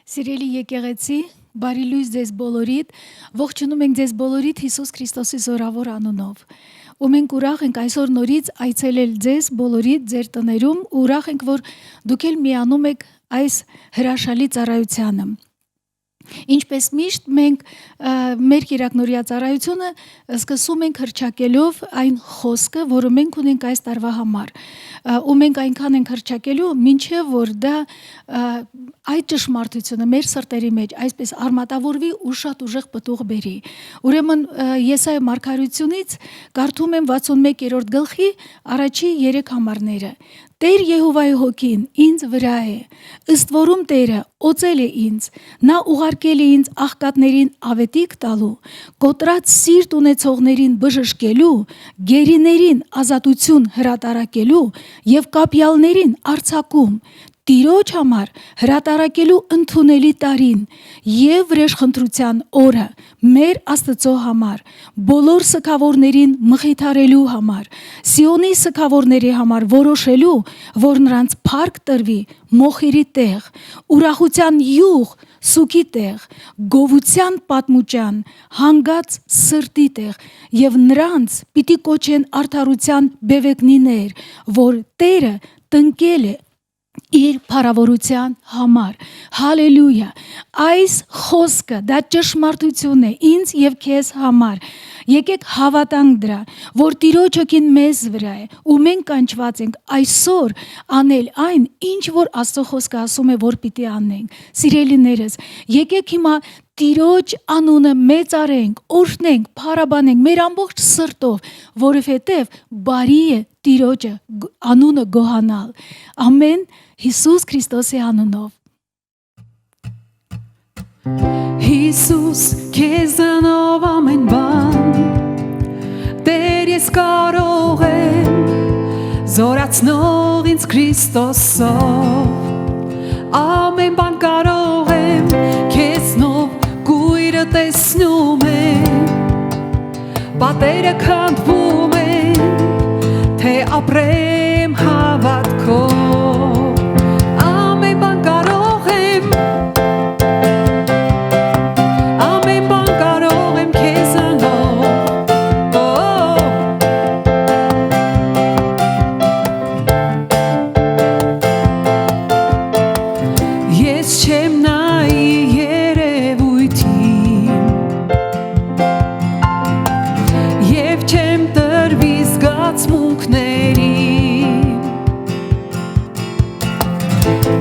Սիրելի եկեղեցի, բարի լույս ձեզ բոլորիդ, ողջունում ենք ձեզ բոլորիդ Հիսուս Քրիստոսի զորավոր անունով։ Ու մենք ուրախ ենք այսօր նորից այցելել ձեզ բոլորիդ ձեր տներում, ու ուրախ ենք, որ դուք էլ միանում եք այս հրաշալի ծառայությանը։ Ինչպես միշտ մենք մեր կիրակնորյա ծառայությունը սկսում ենք հռչակելով այն խոսքը, որը մենք ունենք այս տարվա համար, ու մենք այնքան ենք հռչակելու, մինչև որ դա այդ ճշմարտությունը մեր սրտերի մեջ այսպես արմատավորվի ու շատ ուժեղ պտուղ բերի։ Ուրեմն Եսայի մարգարեությունից կարդում եմ 61-րդ գլխի առաջի 3 համարները։ Տեր Եհովայի հոգին ինձ վրա է, ըստ որում Տերը օծել է ինձ, նա ուղարկել է ինձ աղքատներին ավետիք տալու, կոտրած սիրտ ունեցողներին բժշկելու, գերիներին ազատություն հրատարակելու եւ կապյալներին արձակում, Տիրոջ համար հրատարակելու ընդունելի տարին եւ վրեժխնդրության օրը մեր Աստծո համար, բոլոր սգավորներին մխիթարելու համար, Սիոնի սգավորների համար որոշելու, որ նրանց փառք տրվի մոխիրի տեղ, ուրախության յուղ, սուքի տեղ, գովության պատմուճան, հանգած սրտի տեղ եւ նրանց պիտի կոչեն արդարության բևեկնիներ, որ Տերը տնկել է իր փառավորության համար։ Հալելույա։ Այս խոսքը դա ճշմարտություն է ինձ եւ քեզ համար։ Եկեք հավատանք դրա, որ Տիրոջ հոգին մեզ վրա է, ու մենք կանչված ենք այսօր անել այն, ինչ որ Աստծո խոսքը ասում է, որ պիտի անենք։ Սիրելիներս, եկեք հիմա Տիրոջ անունը մեծարենք, օրհնենք, փառաբանենք մեր ամբողջ սրտով, որովհետև բարի է Տիրոջը անունը գոհանալ։ Ամեն Հիսուս Քրիստոսի անունով։ Հիսուս քեզանով ամեն բան Տեր ես կարող եմ զորացնող ինձ Քրիստոսով Ամեն բան կարող եմ քեզնով գույրը տեսնում եմ Պատերը քանդվում են թե ապրեմ հավատքով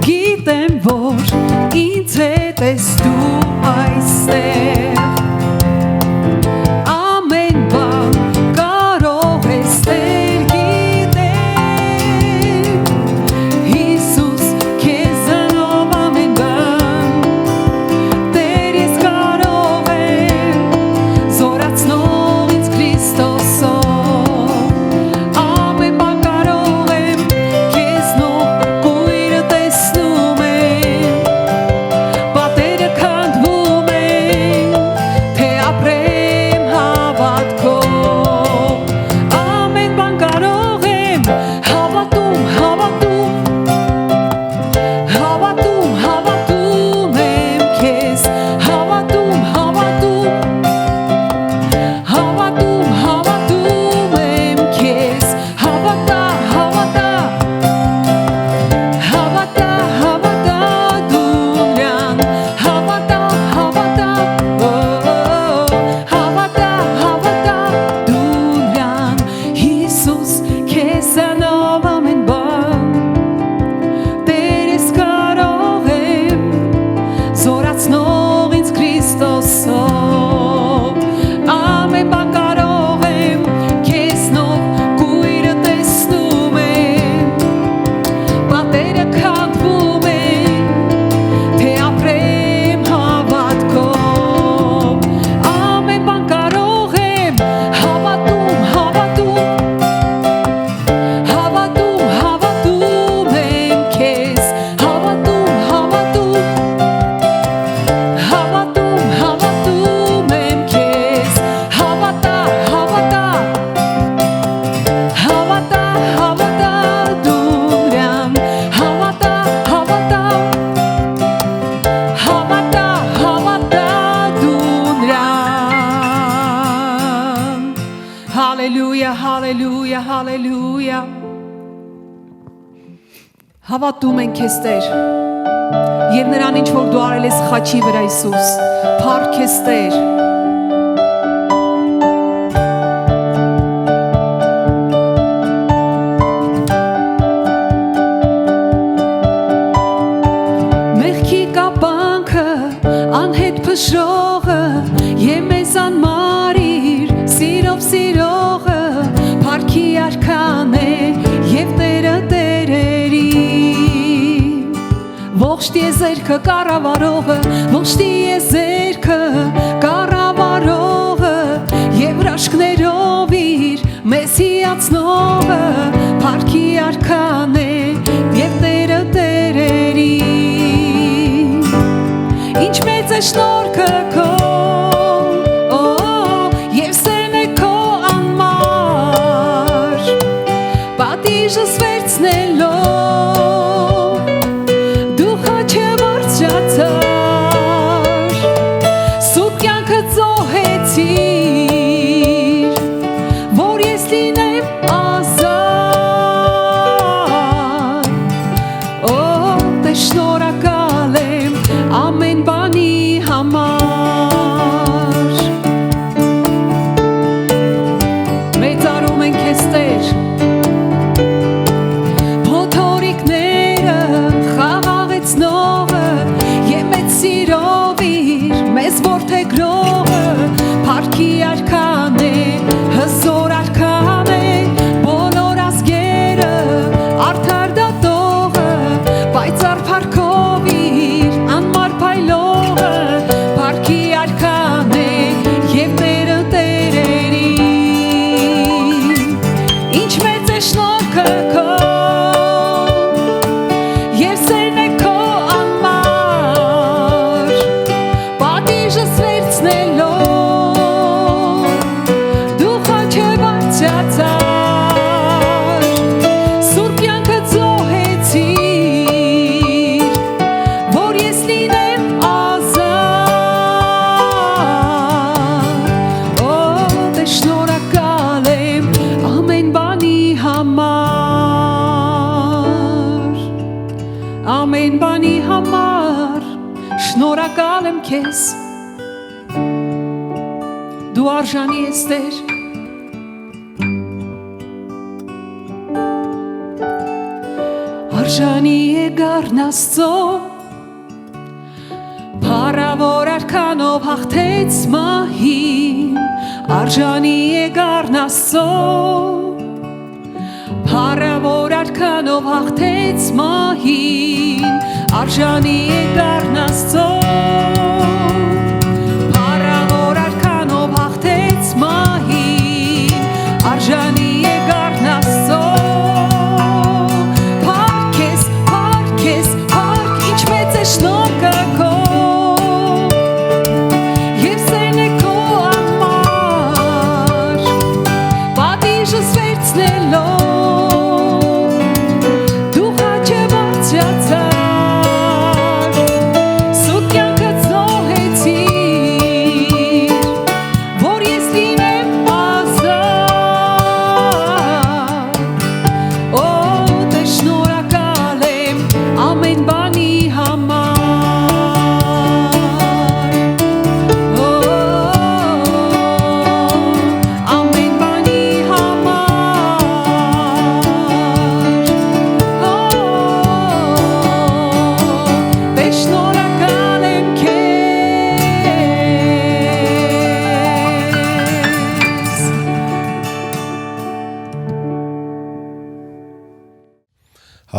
Գիտեմ, որ ինձ հետ ես դու այստեղ Ամեն բան կարող ես Տեր գիտեմ Հիսուս քեզանով ամեն բան Տեր ես կարող եմ զորացնող ինձ Քրիստոսով Ամեն բան կարող եմ քեզնով գույրը տեսնում եմ Պատերը քանդվում են Հավատում ենք քեզ Տեր եւ նրան ինչ որ դու արել ես խաչի վրա Հիսուս փառք քեզ Տեր Մեղքի կապանքը անհետ փշրողը եւ մեզ անմարիր սիրով սիրողը փառքի արքան է եւ Տերը Ողջ տիեզերքը կառավարողը, ողջ տիեզերքը կառավարողը եւ հրաշքներով իր մեզ հիացնողը փառքի արքան է եւ Տերը տերերի Ինչ մեծ է շնորհքը քո եւ սերն է քո անմար պատիժս վերցնելով Ամեն բանի համար շնորհակալ եմ քեզ Դու արժանի ես Տեր Արժանի է գառն Աստծո Փառավոր արքանով հաղթեց մահին Արժանի է գառն Աստծո Փառավոր արքանով հաղթեց մահին Արժանի է գառն Աստծո Փառավոր արքանով հաղթեց մահին Արժանի է գառն Աստծո Փառք քեզ, փառք քեզ, փառք ինչ մեծ է շնորհքը քո Եվ սերն է քո անմար Պատիժս վերցնելով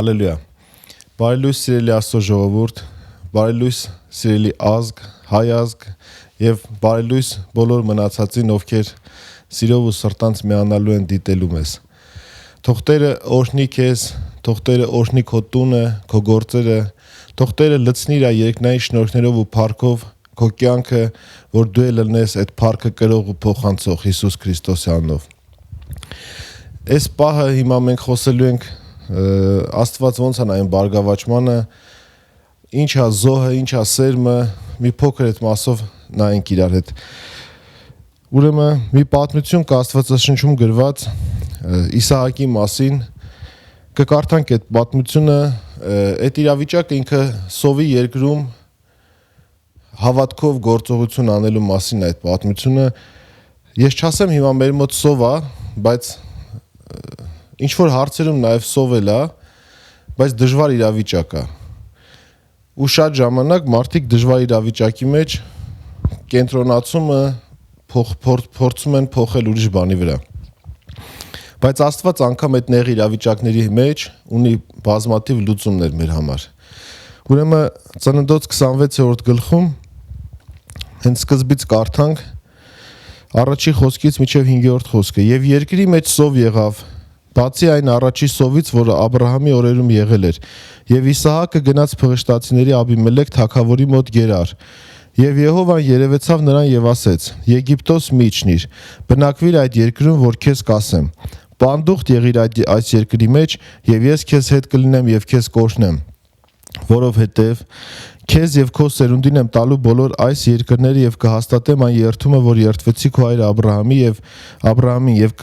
Հալելույա, բարի լույս սիրելի Աստծո ժողովուրդ, բարի լույս սիրելի ազգ, հայ ազգ և բարի լույս բոլոր մնացածին, ովքեր սիրով ու սրտանց միանալու են դիտելու մեզ։ Թող Տերը օրհնի քեզ, թող Տերը օրհնի քո տունը, քո գործերը, թող Տերը լցնի իր երկնային շնորհքներով ու փառքով քո կյանքը, որ դու էլ լնես այդ փառքը կրող ու փոխանցող Հիսուս Քրիստոսի անունով։ Այս պահը հիմա մենք խոսելու ենք Աստված ոնց է նայում բարգավաճմանը, ինչ է զոհը, ինչ է սերմը, մի փոքր այդ մասով նայենք իրար հետ։ Ուրեմն մի պատմություն կա Աստվածաշնչում գրված Իսահակի մասին, կկարդանք այդ պատմությունը այդ իրավիճակը ինքը սովի երկրում հավատքով գործողություն անելու մասին այդ պատմությունը ես չասեմ հիմա մեր մոտ սով է, բայց ինչ որ հարցերում նաև սովել է, բայց դժվար իրավիճակ է։ Ու շատ ժամանակ մարդիկ դժվար իրավիճակի մեջ կենտրոնացումը փորձում են փոխել ուրիշ բանի վրա։ Բայց Աստված անգամ այդ նեղ իրավիճակների մեջ ունի բազմաթիվ լուծումներ մեր համար։ Ուրեմն Ծննդոց 26-րդ գլխում հենց սկզբից կարդանք առաջի խոսքից մինչև 5-րդ խոսքը։ Եվ երկրի մեջ սով եղավ, բացի այն առաջի սովից, որը Աբրահամի օրերում եղել էր, եւ Իսահակը գնաց փղշտացիների Աբիմելեք թագավորի մոտ գերար։ Եվ Եհովան երևեցավ նրան եւ ասեց. Եգիպտոս մի իջնիր, բնակվիր այդ երկրում, որ քեզ կասեմ։ Պանդուխտ եղիր այս երկրի մեջ, եւ ես քեզ հետ կլինեմ եւ քեզ կօրհնեմ, որովհետեւ քեզ եւ քո սերունդին եմ տալու բոլոր այս երկրները եւ կհաստատեմ այն երթումը, որ երթվեցի քո հայր Աբրահամին եւ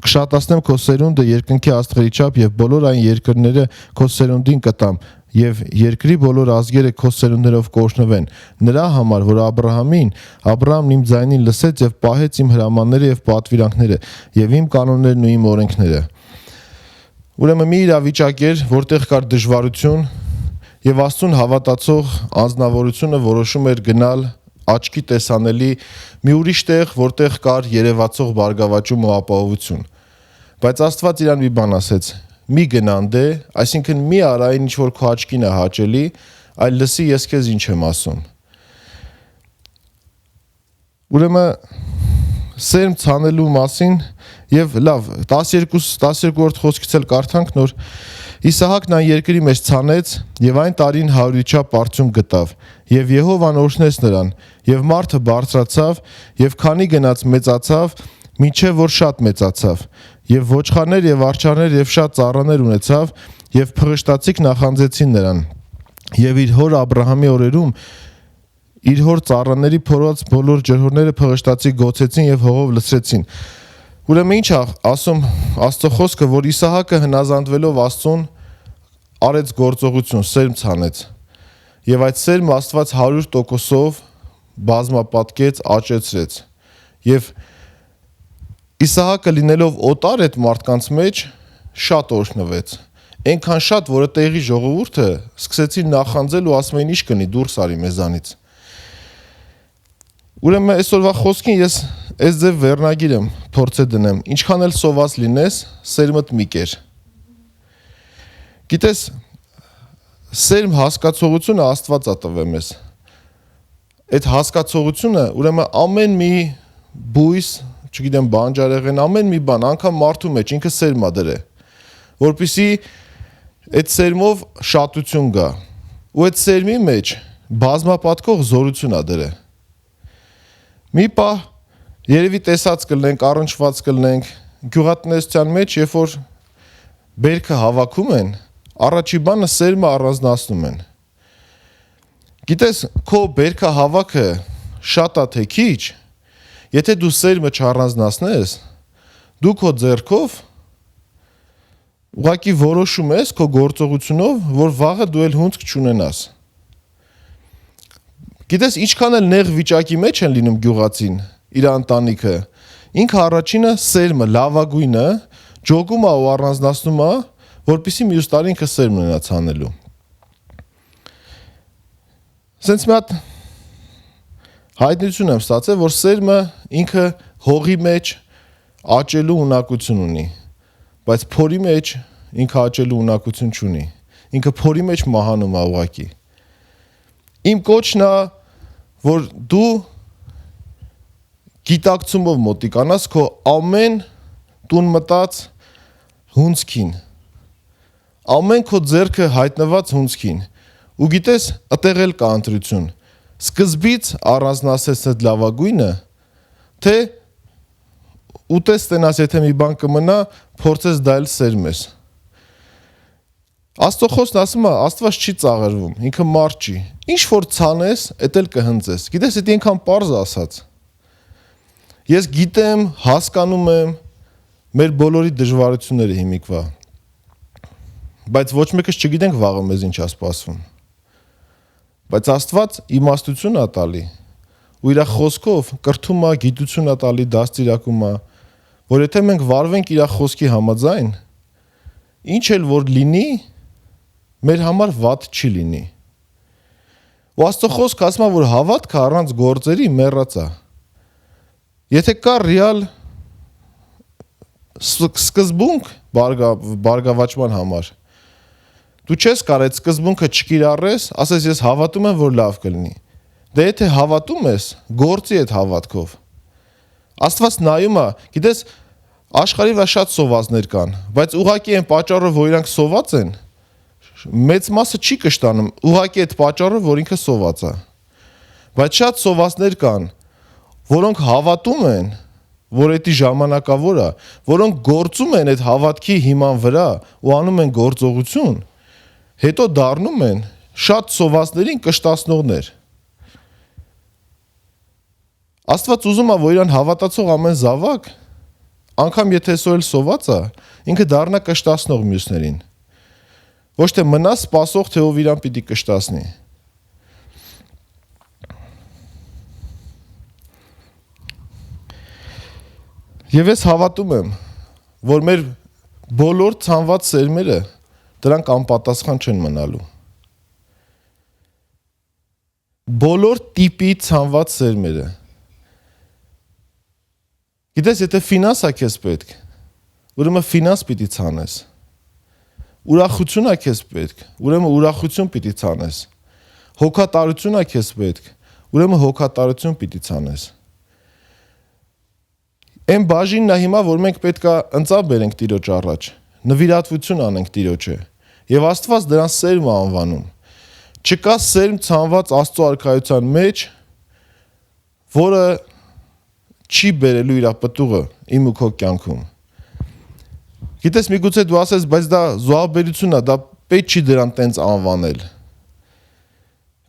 կշատացնեմ քո սերունդը երկնքի աստղերի չափ եւ բոլոր այն երկրները քո սերունդին կտամ եւ երկրի բոլոր ազգերը քո սերունդներով կօրհնվեն նրա համար, որ Աբրահամն իմ ձայնին լսեց եւ պահեց իմ հրամանները եւ պատվիրանքները եւ իմ կանոններն ու իմ օրենքները։ Ուրեմն մի իրավիճակ էր, որտեղ կար դժվարություն եւ Աստծուն հավատացող անձնավորությունը որոշում էր գնալ աչքի տեսանելի մի ուրիշ տեղ, որտեղ կար երևացող բարգավաճում ու ապահովություն։ Բայց Աստված իրան մի բան ասեց. մի գնանդե, այսինքն մի արա այն ինչ որ քո աչքին է հաճելի, այլ լսի ես քեզ ինչ եմ ասում։ Ուրեմն սերմ ցանելու մասին եւ լավ 12-րդ խոսքից էլ կարդանք նոր Իսահակն այն երկրի մեջ ցանեց եւ այն տարին 100-ի չափ բարձում գտավ եւ Եհովան օրհնեց նրան եւ մարդը բարձրացավ եւ քանի գնաց մեծացավ մինչեւ որ շատ մեծացավ եւ ոչխարներ եւ արջառներ եւ շատ ծառաներ ունեցավ եւ փղշտացիկ նախանձեցին նրան եւ իր հոր Աբրահամի օրերում իր հոր ծառաների փորած բոլոր ջրհորները փղշտացիկ գոցեցին եւ հողով լցրեցին։ Ուրեմն ինչ է ասում Աստծո խոսքը, որ Իսահակը հնազանդվելով Աստծուն արեց գործողություն, սերմ ցանեց եւ այդ սերմը Աստված 100%-ով բազմապատկեց, աճեցրեց եւ Իսահակը լինելով օտար այդ մարդկանց մեջ շատ օրհնվեց։ Այնքան շատ, որ տեղի ժողովուրդը սկսեցին նախանձել ու ասում էին ինչ կնի դուրս արի մեզանից։ Ուրեմն այսօրվա խոսքին ես այս ձև վերնագիր եմ փորձե դնեմ։ Ինչքան էլ սոված լինես, սերմդ մի կեր։ Գիտես, սերմ հասկացողությունը Աստված է տվել մեզ։ Այդ հասկացողությունը, ուրեմն ամեն մի բույս, չգիտեմ, բանջարեղեն, ամեն մի բան, անգամ մարդու մեջ ինքը սերմ է դրել, որպեսզի այդ սերմով շատություն գա։ Ու այդ սերմի մեջ բազմապատկող զորություն է դրել։ Մի պահ երևի տեսած կլնենք, առնչված կլնենք գյուղատնտեսության մեջ, երբ որ բերքը հավաքում են, առաջի բանը սերմը առանձնացնում են։ Գիտես, քո բերքը հավաքը շատ է թե քիչ, եթե դու սերմը չառանձնացնես, դու քո ձեռքով ուղղակի որոշում ես քո գործողությունով, որ վաղը դու էլ հունցք չունենաս։ Գիտես, ինչքան էլ նեղ վիճակի մեջ են լինում գյուղացին, իր ընտանիքը, ինքը առաջինը սերմը, լավագույնը, ջոգում է ու առանձնացնում է, որպեսզի մյուս տարի ինքը սերմ ունենա ցանելու։ Սենց մի հատ հայտնություն եմ ստացել, որ սերմը ինքը հողի մեջ աճելու ունակություն ունի, բայց փորի մեջ ինքը աճելու ունակություն չունի։ Ինքը փորի մեջ մահանում է ուղղակի։ Իմ կոչն է, որ դու գիտակցումով մոտիկանաս քո ամեն տուն մտած հունցքին, ամեն քո ձեռքը հայտնված հունցքին, ու գիտես, այդտեղ էլ կա ընտրություն, սկզբից առանձնացես այդ լավագույնը, թե ուտես տենաս, եթե մի բան կմնա, փորձես դա էլ սերմես։ Աստծո խոսքն ասում է, Աստված չի ծաղրվում, ինքը մարդ չի։ Ինչ որ ցանես, էդ էլ կհնձես։ Գիտես, դա այնքան պարզ ասած։ Ես գիտեմ, հասկանում եմ մեր բոլորի դժվարությունները հիմիկվա։ Բայց ոչ մեկս չգիտենք վաղը մեզ ինչ է սպասվում։ Բայց Աստված իմաստություն է տալի ու իր խոսքով կրթում է, գիտություն է տալի, դաստիարակում է, որ եթե մենք վարվենք իր խոսքի համաձայն, ինչ էլ որ լինի, մեր համար վատ չի լինի։ Ու Աստծո խոսքը ասում է, որ հավատքը առանց գործերի մեռած է։ Եթե կա ռեալ սկզբունք բարգավաճման համար, դու չես կարող այդ սկզբունքը չկիրառես, ասես ես հավատում եմ, որ լավ կլինի։ Դե եթե հավատում ես, գործի այդ հավատքով։ Աստված նայում է, գիտես, աշխարհի վրա շատ սովածներ կան, բայց ուղղակի այն պատճառով, որ իրանք սոված են, մեծ մասը չի կշտանում, ուղղակի այդ պատճառով, որ ինքը սոված է։ Բայց շատ սովածներ կան, որոնք հավատում են, որ դա ժամանակավոր է, որոնք գործում են այդ հավատքի հիման վրա ու անում են գործողություն, հետո դառնում են շատ սովածներին կշտացնողներ։ Աստված ուզում է, որ իրան հավատացող ամեն զավակ, անգամ եթե այսօր էլ սոված է, ինքը դառնա կշտացնող մյուսներին։ Ոչ թե մնա սպասող, թե ով իրան պիտի կշտացնի։ Եվ ես հավատում եմ, որ մեր բոլոր ցանված սերմերը դրանք անպատասխան չեն մնալու։ Բոլոր տիպի ցանված սերմերը։ Գիտես, եթե ֆինանս է քեզ պետք, ուրեմն ֆինանս պիտի ցանես։ Ուրախություն է քեզ պետք, ուրեմն ուրախություն պիտի ցանես։ Հոգատարություն է քեզ պետք, ուրեմն հոգատարություն պիտի ցանես։ Այն բաժինն է հիմա, որ մենք պետքա ընծա բերենք Տիրոջ առաջ, նվիրատվություն անենք Տիրոջը, եւ Աստված դրան սերմ է անվանում։ Չկա սերմ ցանված Աստծո արքայության մեջ, որը չի բերելու իր պտուղը իմ ու քո կյանքում։ Գիտես, միգուցե դու ասես, բայց դա զոհաբերություն է, դա պետք չի դրան տենց անվանել։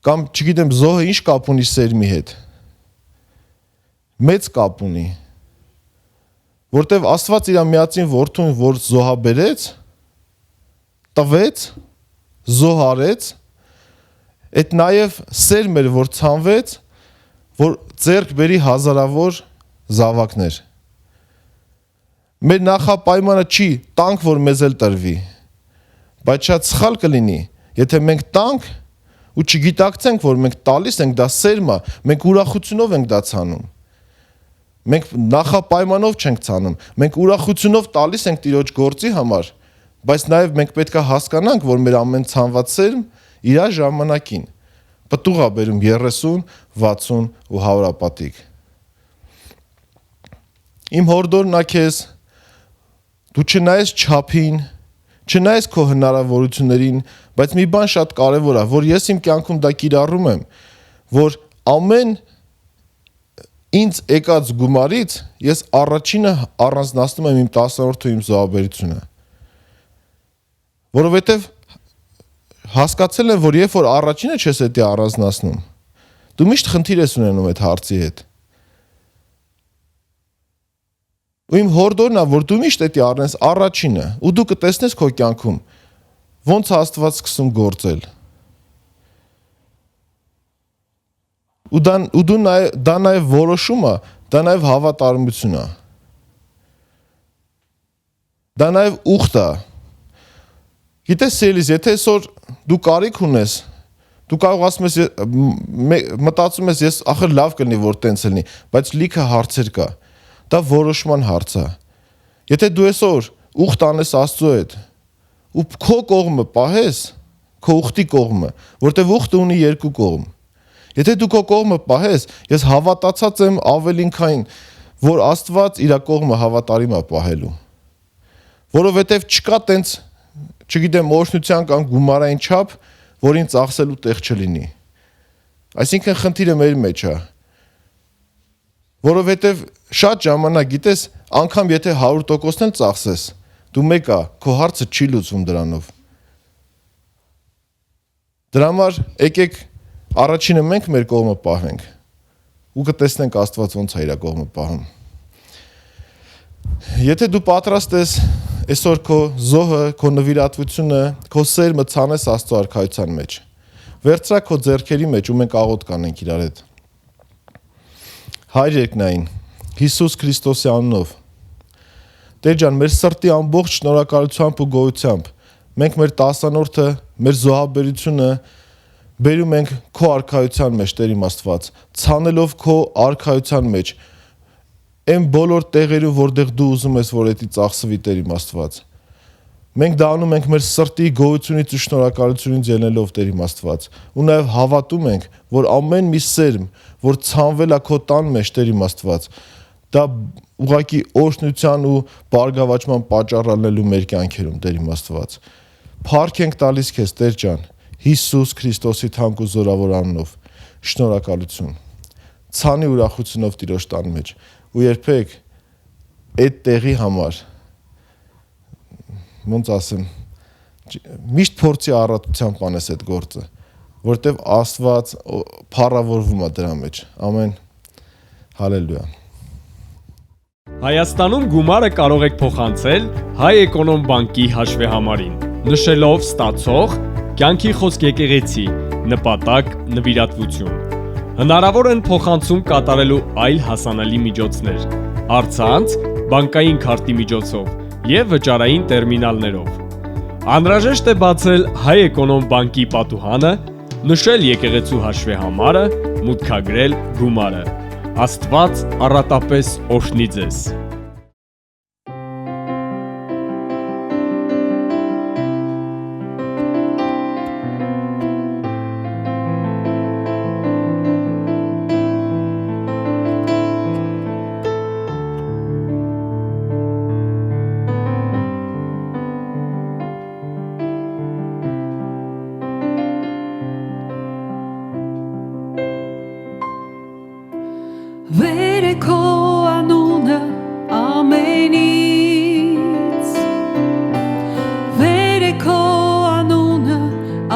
Կամ չգիտեմ, զոհը ինչ կապ ունի սերմի հետ։ Մեծ կապ ունի։ Որտեվ Աստված իր միածին որդուն, որ զոհաբերեց, տվեց, զոհարեց, այդ նաև սերմ էր, որ ցանվեց, որ ձեռք բերի հազարավոր զավակներ։ Մեր նախապայմանը չի տանք, որ մեզ էլ տրվի, բայց շատ սխալ կլինի, եթե մենք տանք ու չգիտակցենք, որ մենք տալիս ենք, դա սերմ է, մենք ուրախությունով ենք դա ցանում։ Մենք նախապայմանով չենք ցանում, մենք ուրախությունով տալիս ենք Տիրոջ գործի համար, բայց նաև մենք պետք է հասկանանք, որ մեր ամեն ցանված սերմ իր ժամանակին պտուղ է բերում 30, 60 ու 100 պատիկ։ Իմ հորդորն է քեզ, դու չնայես չափին, չնայես քո հնարավորություններին, բայց մի բան շատ կարևոր է, որ ես իմ կյանքում դա կիրառում եմ, որ ամեն ինձ եկած գումարից ես առաջինը առանձնացնում եմ իմ 10-րդ ու իմ զոհաբերությունը։ Որովհետև հասկացել եմ, որ երբ որ առաջինը չես դա առանձնացնում, դու միշտ խնդիր ես ունենում այդ հարցի հետ։ Ու իմ հորդորն է, որ դու միշտ դա առնես առաջինը, ու դու կտեսնես քո կյանքում ոնց է Աստված սկսում գործել։ Ու դա նաև որոշում է, դա նաև հավատարմություն է։ Դա նաև ուխտ է։ Գիտես, սիրելիս, եթե այսօր դու կարիք ունես, դու կարող ասում ես, մտածում ես, ես ախր լավ կլինի, որ տենց լինի, բայց լիքը հարցեր կա։ Դա որոշման հարց է։ Եթե դու այսօր ուխտ անես Աստծո հետ, ու քո կողմը պահես, քո ուխտի կողմը, որտեղ ուխտը ունի երկու կողմ։ Եթե դու քո կողմը պահես, ես հավատացած եմ ավելինքային, որ Աստված իր կողմը հավատարիմ է պահելու։ Որովհետև չկա տենց, չգիտեմ, օրհնության կամ գումարային չափ, որին ծախսելու տեղ չլինի։ Այսինքն խնդիրը մեր մեջ է։ Որովհետև շատ ժամանակ, գիտես, անգամ եթե 100%-ն էլ ծախսես, դու մեկա, քո հարցը չի լուծվում դրանով։ Դրա համար եկեք առաջինը մենք մեր կողմը պահենք ու կտեսնենք Աստված ոնց է իր կողմը պահում։ Եթե դու պատրաստ ես Այսօր քո զոհը, քո նվիրատվությունը, քո սերմը ցանես Աստծո արքայության մեջ։ Վերցրա քո ձեռքերի մեջ ու մենք աղոթ կանենք իրար հետ։ Հայր երկնային, Հիսուս Քրիստոսի անունով։ Տեր ջան, մեր սրտի ամբողջ շնորհակալությամբ ու գոհությամբ մենք մեր տասանորդը, մեր զոհաբերությունը բերում ենք քո արքայության մեջ, Տեր իմ Աստված, ցանելով քո արքայության մեջ այն բոլոր տեղերում, որտեղ դու ուզում ես, որ դա ծախսվի, Տեր իմ Աստված։ Մենք դա անում ենք մեր սրտի գոհությունից ու շնորհակալությունից ելնելով, Տեր իմ Աստված, ու նաև հավատում ենք, որ ամեն մի սերմ, որ ցանվել է քո տան մեջ, Տեր իմ Աստված, դա ուղղակի օրհնության ու բարգավաճման պատճառ ալնելու մեր կյանքերում, Տեր իմ Աստված։ Փառք ենք տալիս քեզ, Տեր ջան, Հիսուս Քրիստոսի թանկ ու զորավոր անունով։ Շնորհակալություն։ Ցանի ուրախությունով Տիրոջ տան մեջ ու երբեք այդ տեղի համար ոնց ասեմ միշտ փորձի առատությամբ անես այդ գործը, որտեվ Աստված փառավորվում է դրա մեջ։ Ամեն։ Հալելույա։ Հայաստանում գումարը կարող եք փոխանցել Հայ Էկոնոմ բանկի հաշվեհամարին, նշելով ստացող, կյանքի խոսք եկեղեցի, նպատակ, նվիրատվություն։ Հնարավոր են փոխանցում կատարելու այլ հասանելի միջոցներ, առցանց, բանկային քարտի միջոցով և վճարային տերմինալներով։ Անհրաժեշտ է բացել Հայ Էկոնոմ բանկի պատուհանը, նշել եկեղեցու հաշվեհամարը, մուտքագրել գումարը։ Աստված առատապես օրհնի ձեզ։ Վեր է քո անունը ամենից, վեր է քո անունը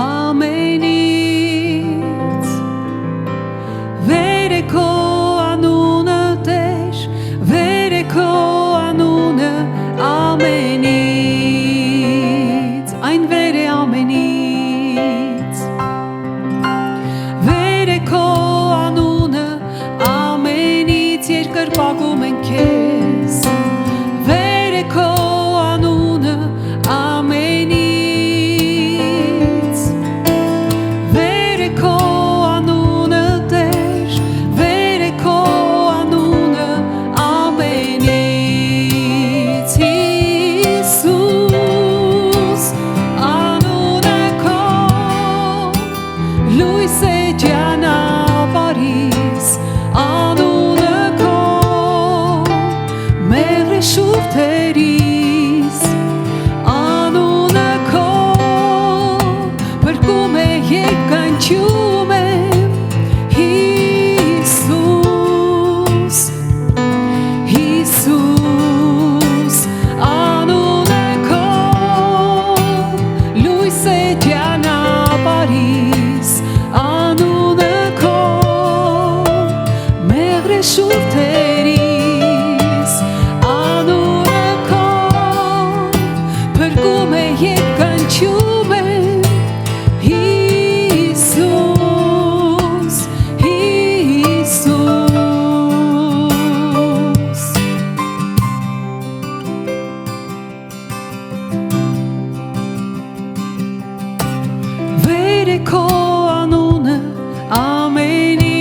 ամենից, վեր է քո անունը Տեր, վեր է քո անունը ամենից, այն վեր է ամենից, վեր է քո անունը երկրպագում են քեզ, վեր է քո անունը ամենից, վեր է քո անունը Տեր, վեր է քո անունը ամենից, Հիսուս անունը քո, լույս է ճանապարհիս, շուրթերիս, անունը քո, բրկում է և կանչում է, Հիսուս, Հիսուս, անունը քո, լույս է ճանապարհիս, անունը քո, մեղր է շուրթերիս, քո անունը ամենից,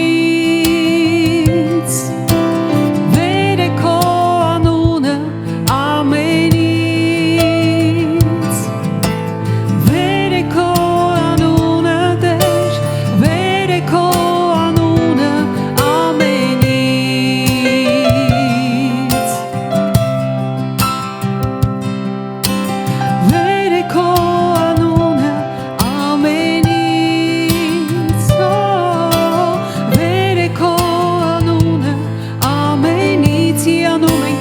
վեր է քո անունը ամենից, վեր է քո անունը Տեր, վեր է քո անունը ամենից, վեր է քո անունը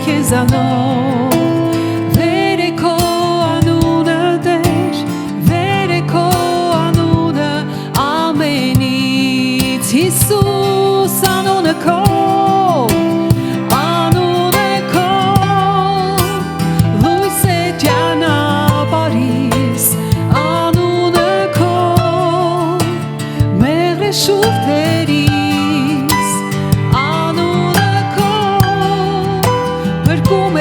քեզանով, վեր է քո անունը Տեր, վեր է քո անունը ամենից, Հիսուս անունը քո, լույս է ճանապարհիս, շուրթերիս անունը քո փրկում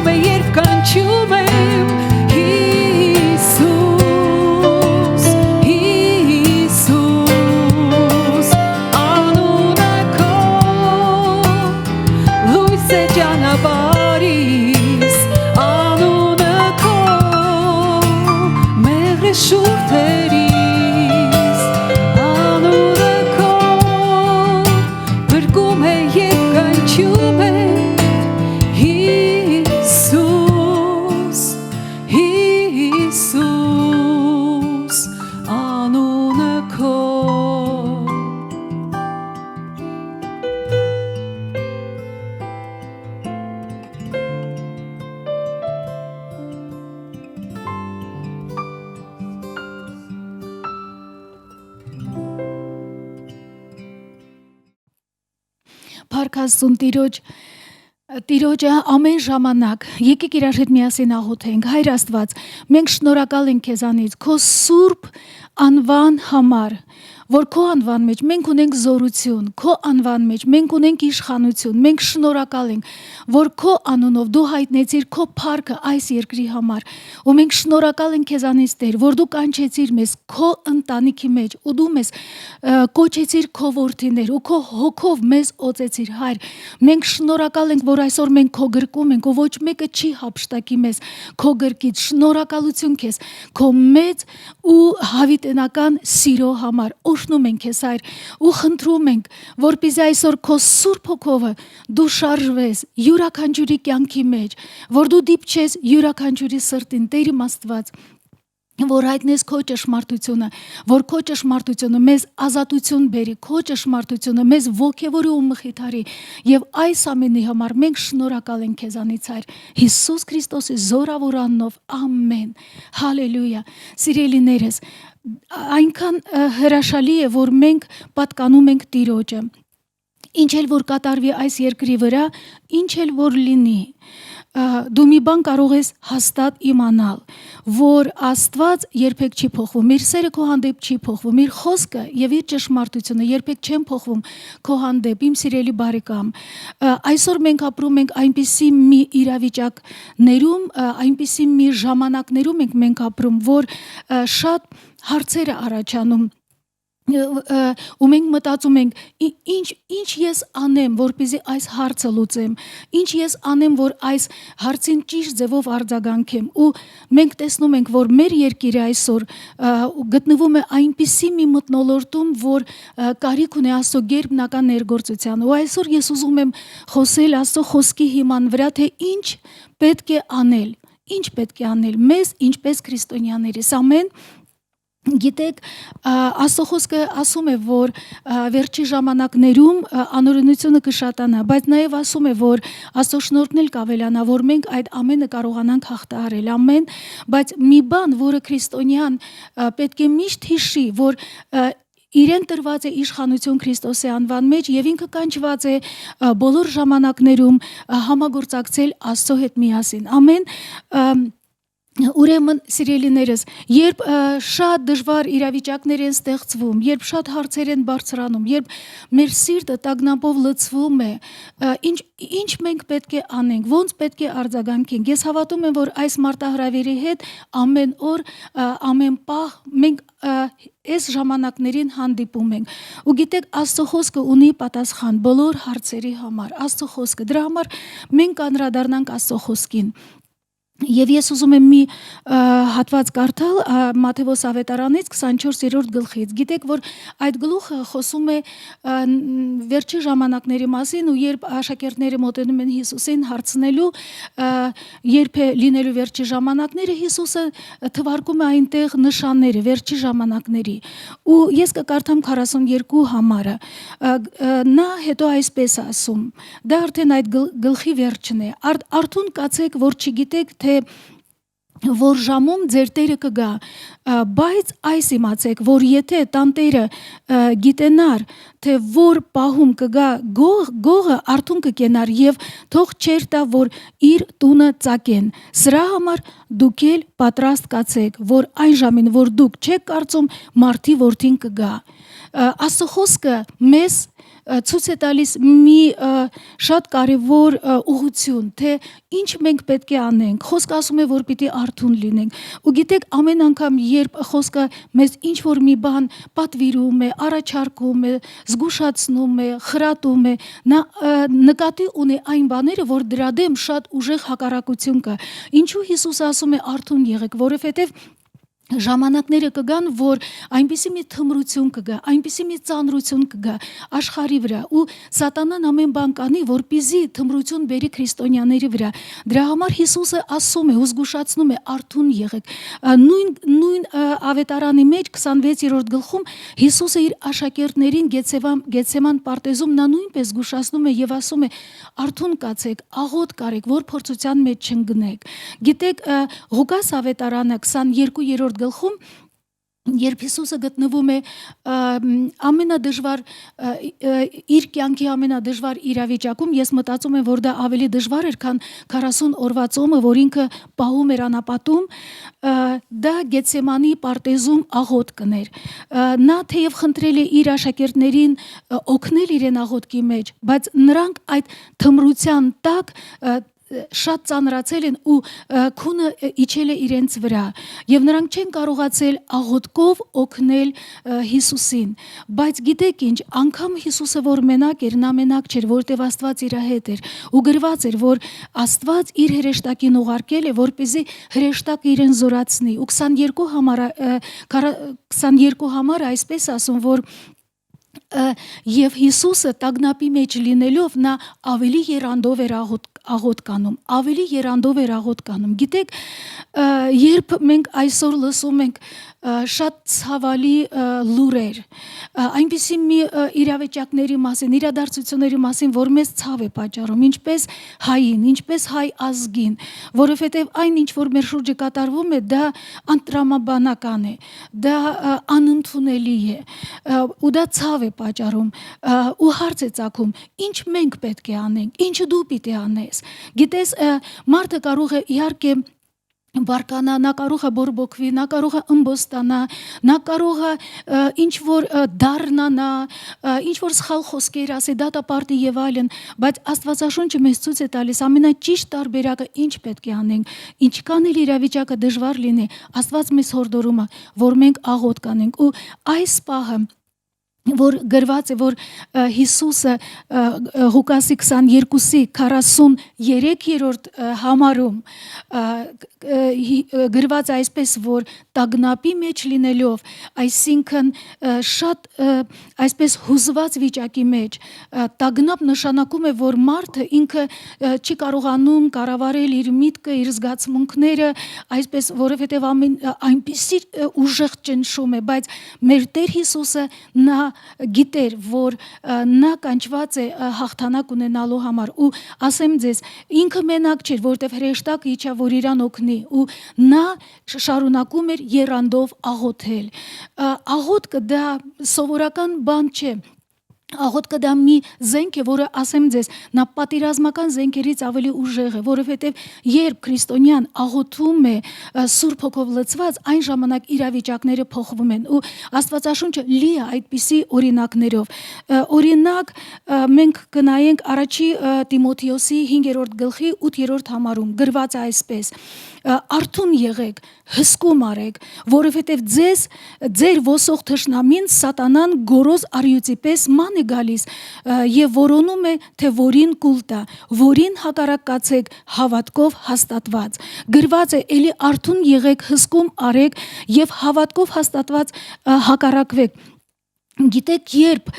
է երբ կանչում եմ Հիսուս Հիսուս անունը քո լույս է ճանապարհիս անունը քո մեղր է շուրթերիս անունը քո փրկում է երբ կանչում եմ Հիսուս Հիսուս անունը քո Փառքաստուն Տիրոջը ամեն ժամանակ եկեք իրար հետ միասին աղոթենք Հայր Աստված մենք շնորհակալ ենք քեզանից քո սուրբ անվան համար որ քո անվան մեջ մենք ունենք զորություն քո անվան մեջ մենք ունենք իշխանություն մենք շնորհակալ ենք որ քո անունով դու հայտնեցիր քո փառքը այս երկրի համար ու մենք շնորհակալ ենք քեզանից Տեր որ դու կանչեցիր մեզ քո ընտանիքի մեջ ու դու մեզ կոչեցիր քո որդիներ ու քո հոգով մեզ օծեցիր Հայր մենք շնորհակալ ենք որ այսօր մենք քո գրկում ենք ու ոչ մեկը չի հափշտակի մեզ քո գրկից շնորհակալություն քեզ քո մեծ ու հավիտենական սիրո համար օրհնում ենք քեզ Հայր ու խնդրում ենք որպեսզի այսօր քո սուրբ հոգովը դու շարժվես յուրաքանչյուրի կյանքի մեջ որ դու դիպչես յուրաքանչյուրի սրտին Տեր իմ Աստված որ հայտնես քո ճշմարտությունը որ քո ճշմարտությունը մեզ ազատություն բերի քո ճշմարտությունը մեզ ոգևորի ու մխիթարի եւ այս ամենի համար մենք շնորհակալ ենք քեզանից Հայր Հիսուս Քրիստոսի զորավոր անունով ամեն հալելույա սիրելիներս այնքան հրաշալի է որ մենք պատկանում ենք Տիրոջը ինչ էլ որ կատարվի այս երկրի վրա ինչ էլ որ լինի դու մի բան կարող ես հաստատ իմանալ որ Աստված երբեք չի փոխվում իր սերը քո հանդեպ չի փոխվում իր խոսքը եւ իր ճշմարտությունը երբեք չեն փոխվում քո հանդեպ իմ սիրելի բարեկամ այսօր մենք ապրում ենք այնպիսի մի իրավիճակներում այնպիսի մի ժամանակներում ենք ապրում որ շատ հարցեր է առաջանում ու մենք մտածում ենք ինչ ես անեմ որպեսզի այս հարցը լուծեմ ինչ ես անեմ որ այս հարցին ճիշտ ձևով արձագանքեմ ու մենք տեսնում ենք որ մեր երկիրը այսօր գտնվում է այնպիսի մի մթնոլորտում որ կարիք ունի Աստծո գերբնական ներգործության ու այսօր ես ուզում եմ խոսել Աստծո խոսքի հիման վրա թե ինչ պետք է անել մեզ ինչպես քրիստոնյաներիս ամեն Գիտեք, Աստծո խոսքը ասում է, որ վերջի ժամանակներում անօրենությունը կշատանա, բայց նաև ասում է, որ Աստծո շնորհքն էլ կավելանա, որ մենք այդ ամենը կարողանանք հաղթահարել, ամեն, բայց մի բան, որը քրիստոնյան պետք է միշտ հիշի, որ իրեն տրված է իշխանություն Քրիստոսի անվան մեջ եւ ինքը կանչված է բոլոր ժամանակներում համագործակցել Աստծո հետ միասին, ամեն Ուրեմն սիրելիներս, երբ շատ դժվար իրավիճակներ են ստեղծվում, երբ շատ հարցեր են բարձրանում, երբ մեր սիրտը տագնապով լցվում է, ինչ մենք պետք է անենք, ոնց պետք է արձագանքենք։ Ես հավատում եմ, որ այս մարտահրավերի հետ ամեն օր, ամեն պահ մենք այս ժամանակներին հանդիպում ենք։ Ու գիտեք, Աստծո խոսքը ունի պատասխան բոլոր հարցերի համար։ Աստծո խոսքը, դրա համար մենք անդրադառնանք Աստծո խոսքին։ Եվ ես ուզում եմ մի հատված կարդալ Մատթեոս ավետարանից 24-րդ գլխից։ Գիտեք, որ այդ գլուխը խոսում է վերջի ժամանակների մասին ու երբ աշակերտները մոտենում են Հիսուսին հարցնելու երբ է լինելու վերջի ժամանակները, Հիսուսը թվարկում է այնտեղ նշանները վերջի ժամանակների։ Ու ես կկարդամ 42 համարը։ Նա հետո այսպես ասում. դա արդեն այդ գլխի վերջն է։ Արթուն կացեք, որ չգիտեք թե որ ժամում ձեր Տերը կգա, բայց այս իմացեք, որ եթե տանտերը գիտենար, թե որ պահում կգա գողը արթուն կկենար եւ թող չեր տա, որ իր տունը ծակեն։ Սրա համար դուք էլ պատրաստ կացեք, որ այն ժամին, որ դուք չեք կարծում, մարդի որդին կգա։ Աստծո խոսքը մեզ ցույց է տալիս մի շատ կարևոր ուղղություն, թե ինչ մենք պետք է անենք։ Խոսքը ասում է, որ պիտի արթուն լինենք։ Ու գիտեք, ամեն անգամ, երբ խոսքը մեզ ինչ որ մի բան պատվիրում է, առաջարկում է, զգուշացնում է, խրատում է, նա նկատի ունի այն բաները, որ դրա դեմ շատ ուժեղ հակառակություն կա։ Ինչու Հիսուսը ասում է արթուն եղեք, որովհետև ժամանակները կգան, որ այնպիսի մի թմրություն կգա, այնպիսի մի ծանրություն կգա աշխարհի վրա ու սատանան ամեն բան կանի, որպեսզի թմրություն բերի քրիստոնյաների վրա։ Դրա համար Հիսուսը ասում է, զգուշացնում է արթուն եղեք։ Նույն ավետարանի մեջ 26-րդ գլխում Հիսուսը իր աշակերտներին Գեթսեման պարտեզում նա նույնպես զգուշացնում է եւ ասում է արթուն կացեք, աղոտ կարեք, որ փորձության մեջ չընկնեք։ Գիտեք, Ղուկաս ավետարանը 22-րդ գլխում երբ Հիսուսը գտնվում է ամենադժվար իր կյանքի ամենադժվար իրավիճակում, ես մտածում եմ, որ դա ավելի դժվար էր, քան 40 օրվա ծոմը, որ ինքը պահում էր անապատում, դա Գեթսեմանի պարտեզում աղոտ կներ։ Նա թեև խնդրել է իր աշակերտներին օգնել իրեն աղոտքի մեջ, բայց նրանք այդ թմրության տակ շատ ծանրացել են ու քունը իջել է իրենց վրա եւ նրանք չեն կարողացել աղոտկով օգնել Հիսուսին, բայց գիտեք ինչ, անգամ Հիսուսը որ մենակ էր, նա մենակ չէր, որտեվ Աստված իր հետ էր ու գրված էր, որ Աստված իր հրեշտակին ուղարկել է, որպեսզի հրեշտակը իրեն զորացնի ու 22 համար այսպես ասում, որ եւ Հիսուսը տագնապի մեջ լինելով նա ավելի երանդով էր աղոտ կանում, ավելի երանդով էր աղոտ կանում։ Գիտեք, երբ մենք այսօր լսում ենք շատ ցավալի լուրեր, այնպիսի մի իրավիճակների մասին, իրադարձությունների մասին, որ մեզ ցավ է պատճառում, ինչպես հային, ինչպես հայ ազգին, որովհետև այն ինչ որ մեր շուրջը կատարվում է, դա անտրամաբանական է, դա անընդունելի է, ու դա ցավ է պատճառում ու հարց է ծագում, ինչ մենք պետք է անենք, ինչ դու պիտի անես։ Գիտես, մարդը կարող է իհարկե բարկանա, նա կարող է բորբոքվի, նա կարող է ըմբոստանա, նա կարող է ինչ որ դառնանա, ինչ որ սխալ խոսքեր ասի, դատապարտի եւ այլն, բայց Աստվածաշունչը մեզ ցույց է տալիս ամենաճիշտ տարբերակը ինչ պետք է անենք, ինչքան էլ իրավիճակը դժվար լինի, Աստված մեզ հորդորում է, որ մենք աղոտ կանենք ու այս պահը որ գրված է, որ Հիսուսը Ղուկասի 22-ի 43-րդ համարում գրված այսպես, որ տագնապի մեջ լինելով, այսինքն շատ այսպես հուզված վիճակի մեջ, տագնապ նշանակում է, որ մարդը ինքը չի կարողանում կառավարել իր միտքը, իր զգացմունքները, այսպես, որովհետև այնպիսի ուժեղ ճնշում է, բայց մեր Տեր Հիսուսը նա գիտեր, որ նա կանչված է հաղթանակ ունենալու համար ու ասեմ ձեզ, ինքը մենակ չէր, որտեղ հրեշտակը իջա, որ իրան օգնի ու նա շարունակում էր երանդով աղոթել։ Աղոթքը դա սովորական բան չէ։ Աղոթքը դա մի զենք է, որը ասեմ ձեզ, նա պատերազմական զենքերից ավելի ուժեղ է, որովհետև երբ քրիստոնյան աղոթում է Սուրբ Հոգով լցված, այն ժամանակ իրավիճակները փոխվում են ու Աստվածաշունչը լի է այդպիսի օրինակներով։ Օրինակ մենք կնայենք առաջի Տիմոթեոսի 5-րդ գլխի 8-րդ համարում գրված է այսպես. Արթուն եղեք, հսկում արեք, որովհետև ձեր ոսող թշնամին սատանան գորոզ արյուծի պես ման է գալիս եւ որոնում է, թե որին կուլ տա, որին հակառակ կացեք հավատքով հաստատված։ Գրված է, էլի արթուն եղեք, հսկում արեք եւ հավատքով հաստատված հակառակվեք։ Գիտեք, երբ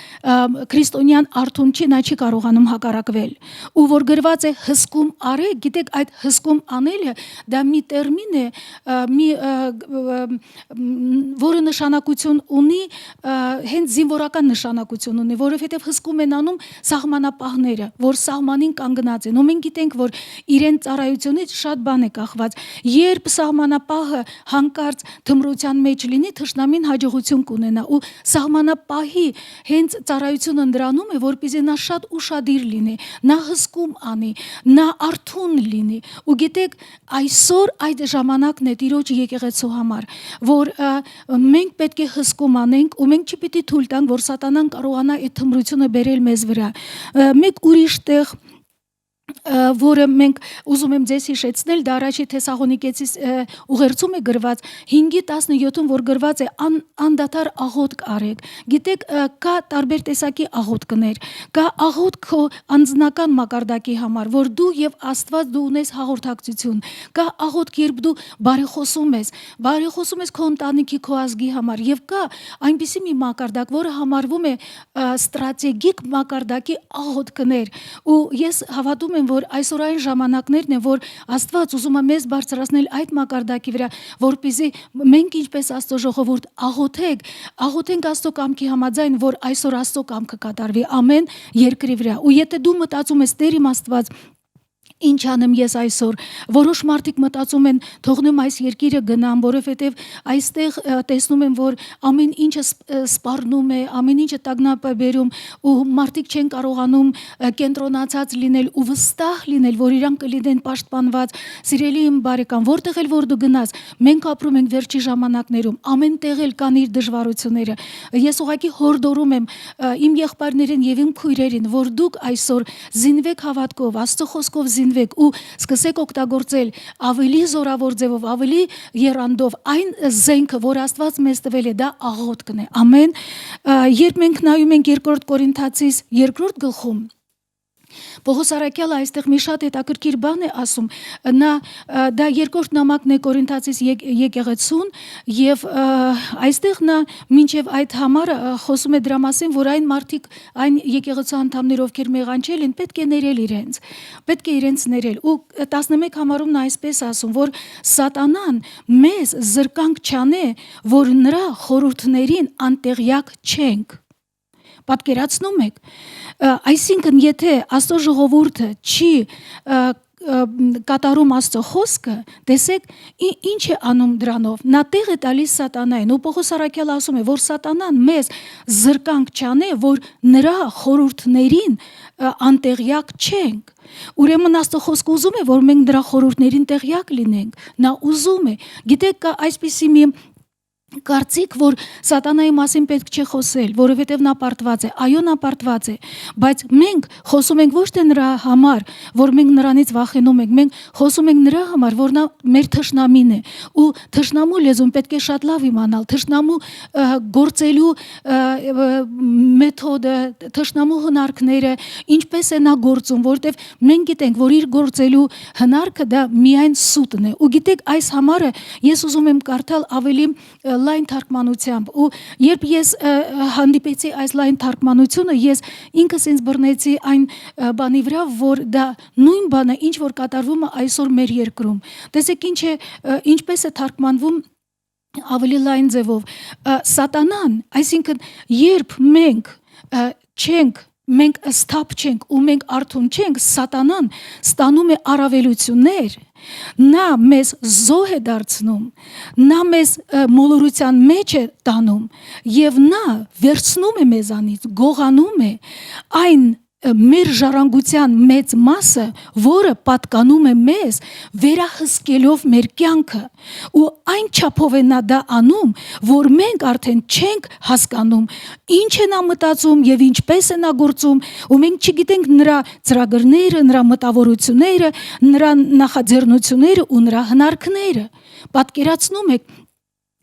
քրիստոնյան արթուն չի, նա չի կարողանում հակառակվել։ Ու որ գրված է հսկում արեք, գիտեք, այդ հսկում անելը դա մի տերմին է, որը նշանակություն ունի, հենց զինվորական նշանակություն ունի, որովհետև հսկում են անում սահմանապահները, որ սահմանին կանգնած են։ Ու մենք գիտենք, որ իրեն ծառայությունից շատ բան է կախված։ Երբ սահմանապահը հանկարծ թմրության մեջ լինի, թշնամին հաջողություն կունենա ու սահմանապահի հենց ծառայությունը դրանում է, որպեսզի նա շատ ուշադիր լինի, նա հսկում անի, նա արթուն լինի։ Ու գիտեք, այսօր այդ ժամանակն է Տիրոջ եկեղեցու համար, որ մենք պետք է հսկում անենք ու մենք չպիտի թույլ տանք, որ սատանան կարողանա այդ թմրությունը բերել մեզ վրա։ Մեկ ուրիշ տեղ որը մենք ուզում եմ ձեզ հիշեցնել, դա առաջի Թեսաղոնիկեցիս ուղերձում է գրված 5:17-ում, որ գրված է անդադար աղոթք արեք։ Գիտեք, կա տարբեր տեսակի աղոթքներ, կա աղոթք քո անձնական մակարդակի համար, որ դու եւ Աստված դու ունես հաղորդակցություն, կա աղոթք, երբ դու բարեխոսում ես քո ընտանիքի, քո ազգի համար, եւ կա այնպիսի մի մակարդակ, որը համարվում է ստրատեգիկ մակարդակի աղոթքներ։ Ու ես հավատում եմ, որ այսօր այն ժամանակներն են, որ Աստված ուզում է մեզ բարձրացնել այդ մակարդակի վրա, որպեսզի մենք ինչպես Աստծո ժողովուրդ աղոթենք Աստծո կամքի համաձայն, որ այսօր Աստծո կամքը կատարվի ամեն երկրի վրա։ Ու եթե դու մտածում ես Տեր իմ Աստված, ինչ անեմ ես այսօր, որոշ մարդիկ մտածում են թողնեմ այս երկիրը գնամ, որովհետև այստեղ տեսնում եմ, որ ամեն ինչը սպառնում է, ամեն ինչը տագնապ է բերում ու մարդիկ չեն կարողանում կենտրոնացած լինել ու վստահ լինել, որ իրանք կլինեն պաշտպանված։ Սիրելի իմ բարեկամ, որտեղ էլ որ դու գնաս, մենք ապրում ենք վերջի ժամանակներում, ամեն տեղ էլ կան իր դժվարությունները։ Ես ուղղակի հորդորում եմ իմ եղբայրներին եւ իմ քույրերին, որ դուք այսօր զինվեք հավատքով, Աստծո խոսքով ու սկսեք օգտագործել ավելի զորավոր ձևով, ավելի եռանդով այն զենքը, որ Աստված մեզ տվել է, դա աղոթքն է։ Ամեն։ Երբ մենք նայում ենք 2 Կորինթացիս 2-րդ գլխում, Պողոս Արաքյալը այստեղ մի շատ հետաքրքիր բան է ասում, դա երկրորդ նամակն է Կորինթացիս եկեղեցուն եւ այստեղ նա մինչեւ այդ համարը խոսում է դրա մասին, որ այն մարդիկ, այն եկեղեցու անդամներ, ովքեր մեղանչել են, պետք է ներել իրենց ներել։ Ու 11 համարում նա այսպես ասում, որ սատանան մեզ զրկանք չանե, որ նրա խորհուրդներին անտեղյակ չենք։ Պատկերացնում եք, այսինքն եթե Աստծո ժողովուրդը չի կատարում Աստծո խոսքը, տեսեք, ինչ է անում դրանով։ Նա տեղ է տալիս սատանային։ Ու Պողոս Արաքյալը ասում է, որ սատանան մեզ զրկանք չանե, որ նրա խորհուրդներին անտեղյակ չենք։ Ուրեմն Աստծո խոսքը ուզում է, որ մենք նրա խորհուրդներին տեղյակ լինենք։ Նա ուզում է։ Գիտեք, կա այսպիսի մի կարծիք, որ սատանայի մասին պետք չէ խոսել, որովհետև նա պարտված է։ Այո, նա պարտված է, բայց մենք խոսում ենք ոչ թե նրա համար, որ մենք նրանից վախենում ենք, մենք խոսում ենք նրա համար, որ նա մեր թշնամին է, ու թշնամու լեզուն պետք է շատ լավ իմանալ, թշնամու գործելու մեթոդը, թշնամու հնարքները, ինչպես է նա գործում, որովհետև մենք գիտենք, որ իր գործելու հնարքը դա միայն սուտն է։ Ու գիտեք, այս համարը ես ուզում եմ կարդալ ավելի լայն թարգմանությամբ ու երբ ես հանդիպեցի այս լայն թարգմանությունը, ես ինքս ինձ բռնեցի այն բանի վրա, որ դա նույն բանը, ինչ որ կատարվում է այսօր մեր երկրում։ Տեսեք ինչպես է թարգմանվում ավելի լայն ձևով։ Սատանան, այսինքն երբ մենք սթափ չենք ու մենք արթուն չենք, սատանան ստանում է առավելություններ, նա մեզ զոհ է դարձնում, նա մեզ մոլորության մեջ է տանում եւ նա վերցնում է մեզանից, գողանում է այն մեր ժառանգության մեծ մասը, որը պատկանում է մեզ, վերահսկելով մեր կյանքը, ու այն չափով է նա դա անում, որ մենք արդեն չենք հասկանում ինչ է նա մտածում եւ ինչպես է նա գործում, ու մենք չգիտենք նրա ծրագրերը, նրա մտավորությունները, նրա նախաձեռնությունները ու նրա հնարքները։ Պատկերացնում եք,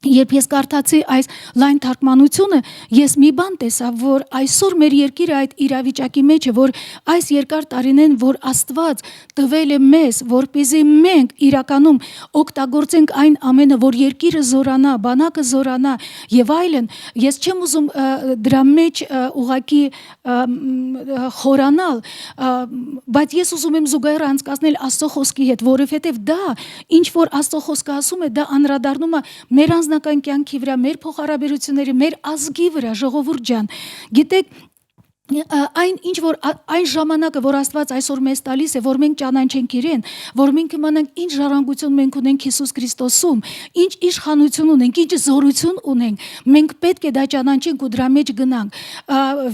Երբ ես կարդացի այս լայն թարգմանությունը, ես մի բան տեսա, որ այսօր մեր երկիրը այդ իրավիճակի մեջ է, որ այս երկար տարիներն, որ Աստված տվել է մեզ, որպեսզի մենք իրականում օգտագործենք այն ամենը, որ երկիրը զորանա, բանակը զորանա եւ այլն, ես չեմ ուզում դրա մեջ ուղակի խորանալ, բայց ես ուզում եմ զուգահեռ անցկացնել Աստծո խոսքի հետ, որովհետեւ դա ինչ որ Աստծո խոսքը ասում է, դա անդրադառնում է մեր անձնական կյանքի վրա, մեր փոխհարաբերությունների, մեր ազգի վրա, ժողովուրդ ջան։ Գիտեք, այն ինչ որ այն ժամանակը, որ Աստված այսօր մեզ տալիս է, որ մենք ճանաչենք Իրեն, որ մենք իմանանք ինչ ժառանգություն մենք ունենք Հիսուս Քրիստոսում, ինչ իշխանություն ունենք, ինչ զորություն ունենք, մենք պետք է դա ճանաչենք ու դրա մեջ գնանք։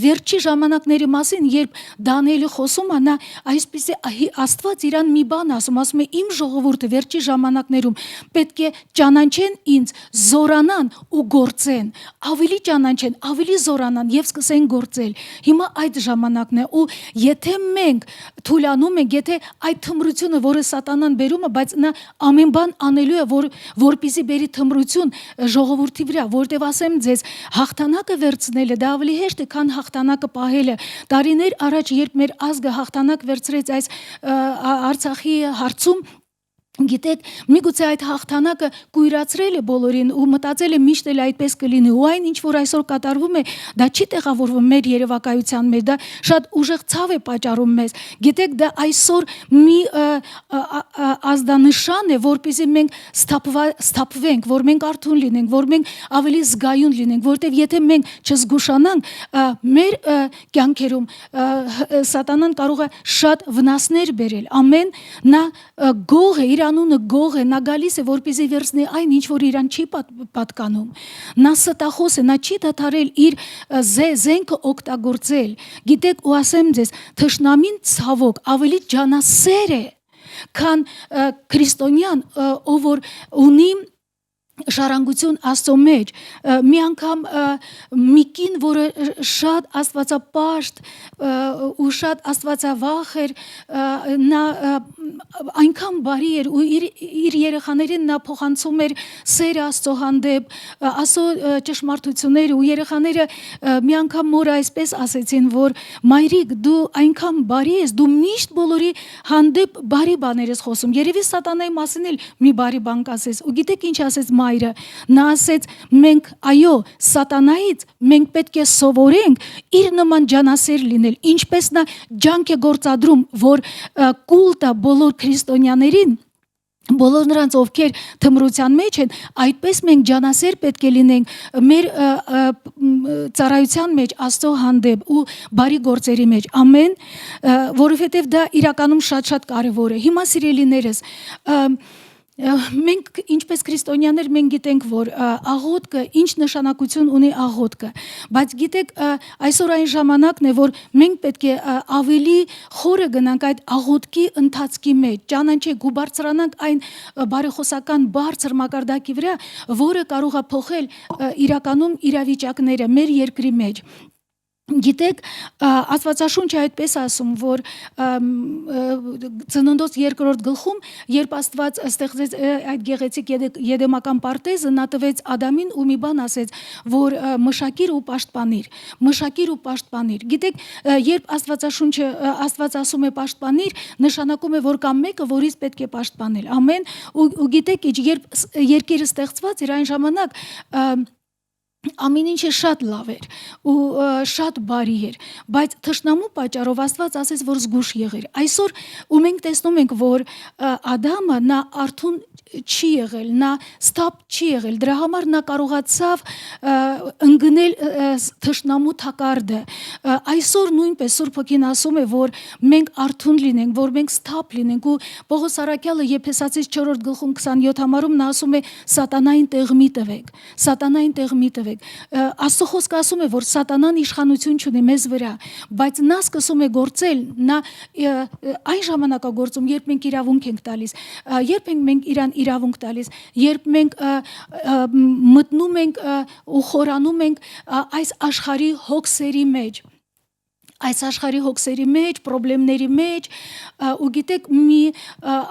Վերջի ժամանակների մասին, երբ Դանիելը խոսում է, նա այսպեսի Աստված իրան մի բան ասում է իմ ժողովուրդը վերջի ժամանակներում պետք է ճանաչեն ինձ, զորանան ու գործեն, ավելի ճանաչեն, ավելի զորանան եւ սկսեն գործել։ Հիմա այդ ժամանակն է ու եթե մենք թուլանում ենք, եթե այդ թմրությունը, որը սատանան բերում է, բայց նա ամեն բան անելու է, որպեսզի բերի թմրություն ժողովրդի վրա, որտեվ ասեմ ձեզ, հաղթանակը վերցնելը դա ավելի հեշտ է, քան հաղթանակը պահելը։ Տարիներ առաջ, երբ մեր ազգը հաղթանակ վերցրեց այս Արցախի հարցում, գիտեք, միգուցե այդ հաղթանակը կույրացրել է բոլորին ու մտածել է միշտ էլ այդպես կլինի ու այն ինչ որ այսօր կատարվում է, դա չի տեղավորվում մեր երևակայության մեջ, դա շատ ուժեղ ցավ է պատճառում մեզ։ Գիտեք, դա այսօր մի ազդանշան է, որպեսզի մենք սթափվենք, որ մենք արթուն լինենք, որ մենք ավելի զգայուն լինենք, որտեղ եթե մենք չզգուշանանք, մեր կյանքերում սատանան կարող է շատ վնասներ բերել։ Ամեն նա գող է, իր անունը գող է, նա գալիս է, որպեսզի վերցնի այն, ինչ որ իրան չի պատկանում։ Նա ստախոս է, նա չի դադարել իր զենքը օգտագործել։ Գիտեք, ու ասեմ ձեզ, թշնամին ցավոք ավելի ջանասեր է, քան քրիստոնյան, ով որ ունի ժառանգություն Աստծո մեջ։ Մի անգամ մի կին, որը շատ աստվածապաշտ ու շատ աստվածավախ էր, նա այնքան բարի էր ու իր երեխաներին նա փոխանցում էր սեր Աստծո հանդեպ, Աստծո ճշմարտությունները ու երեխաները մի անգամ մորը այսպես ասեցին, որ մայրիկ դու այնքան բարի ես, դու միշտ բոլորի հանդեպ բարի բաներ ես խոսում, երևի սատանայի մասին էլ մի բարի բան կասես։ Ու գիտեք ինչ ասեց մայրը, նա ասեց, մենք այո, սատանայից մենք պետք է սովորենք իր նման ջանասեր լինել, ինչպես նա ջանք է գործադրում, որ կուլ տա բոլոր քրիստոնյաներին, բոլոր նրանց, ովքեր թմրության մեջ են, այդպես մենք ջանասեր պետք է լինենք մեր ծառայության մեջ Աստծո հանդեպ ու բարի գործերի մեջ, ամեն, որովհետև դա իրականում շատ կարևոր է։ Հիմա սիրելիներս, մենք ինչպես քրիստոնյաներ մենք գիտենք, որ աղոթքը ինչ նշանակություն ունի աղոթքը, բայց գիտեք, այսօր այն ժամանակն է, որ մենք պետք է ավելի խորը գնանք այդ աղոթքի ընթացքի մեջ, ճանաչենք ու բարձրանանք այն բարեխոսական բարձր մակարդակի վրա, որը կարող է փոխել իրականում իրավիճակները մեր երկրի մեջ։ Գիտեք, Աստվածաշունչը այդպես ասում, որ Ծննդոց 2-րդ գլխում, երբ Աստված ստեղծեց այդ գեղեցիկ եդեմական պարտեզը, նա տվեց Ադամին ու մի բան ասեց, որ մշակիր ու պաշտպանիր։ Գիտեք, երբ Աստված ասում է պաշտպանիր, նշանակում է, որ կա մեկը, որից պետք է պաշտպանել։ Ամեն, ու գիտեք, երբ երկիրը ստեղծված էր, այն ժամանակ ամեն ինչը շատ լավ էր ու շատ բարի էր, բայց թշնամու պատճառով Աստված ասեց, որ զգուշ եղիր։ Այսօր ու մենք տեսնում ենք, որ Ադամը նա արթուն չի եղել, նա ստապ չի եղել, դրա համար նա կարողացավ ընկնել թշնամու թակարդը։ Այսօր նույնպես Սուրբ Հոգին ասում է, որ մենք արթուն լինենք, որ մենք ստապ լինենք ու Պողոս Առաքյալը Եփեսացիս 4-րդ գլխում 27 համարում նա ասում է սատանային տեղ մի տվեք, սատանային տեղ մի տվեք։ Աստծո խոսքը ասում է, որ սատանան իշխանություն չունի մեզ վրա, բայց նա սկսում է գործել, նա այն ժամանակագործում, երբ մենք իրավունք ենք տալիս, երբ մենք իրան իրավունք տալիս, երբ մենք մտնում ենք ու խորանում ենք այս աշխարհի հոգսերի մեջ, այս աշխարհի հոգսերի մեջ, խնդիրների մեջ, ու գիտեք մի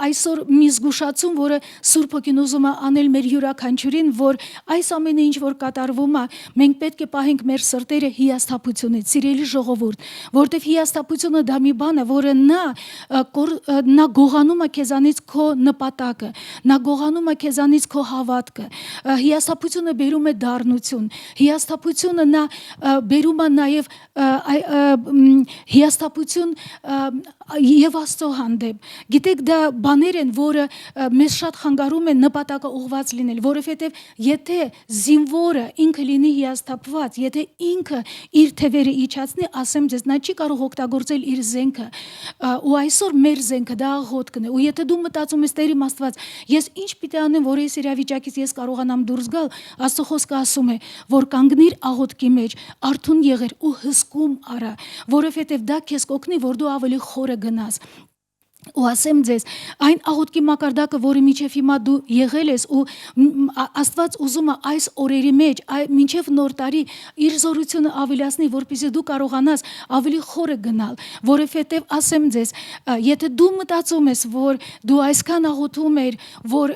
այսօր մի զգուշացում, որը Սուրբ Հոգին ուզում է անել մեր յուրաքանչյուրին, որ այս ամենը ինչ որ կատարվում է, մենք պետք է պահենք մեր սրտերը հիասթափությունից, սիրելի ժողովուրդ, որտեվ հիասթափությունը դա մի բան է, որը նա գողանում է քեզանից քո նպատակը, նա գողանում է քեզանից քո հավատքը, հիասթափությունը բերում է դառնություն, հիասթափությունը նա բերում է նաև հիասթափություն եւ Աստծո հանդեպ։ Գիտեք, դա բաներ են, որը մեզ շատ խանգարում են նպատակը ուղղված լինել, որովհետեւ եթե զինվորը ինքը լինի հիասթափված, եթե ինքը իր թևերը իջացնի, ասեմ ձեզ, նա չի կարող օգտագործել իր զենքը։ Ու այսօր մեր զենքը դա աղոթքն է։ Ու եթե դու մտածում ես Տեր իմ Աստված, ես ինչ պիտի անեմ, որ այս իրավիճակից ես կարողանամ դուրս գալ, Աստծո խոսքը ասում է, որ կանգնիր աղոթքի մեջ, արթուն եղիր ու հսկում արա, որովհետև դա քեզ կօգնի, որ դու ավելի խորը գնաս։ Ու ասեմ ձեզ, այն աղոթքի մակարդակը, որի միջև հիմա դու եղել ես, ու Աստված ուզում է այս օրերի մեջ, մինչև նոր տարի իր զորությունը ավելացնի, որպեսզի դու կարողանաս ավելի խորը գնալ, որովհետև ասեմ ձեզ, եթե դու մտածում ես, որ դու այսքան աղոթում ես, որ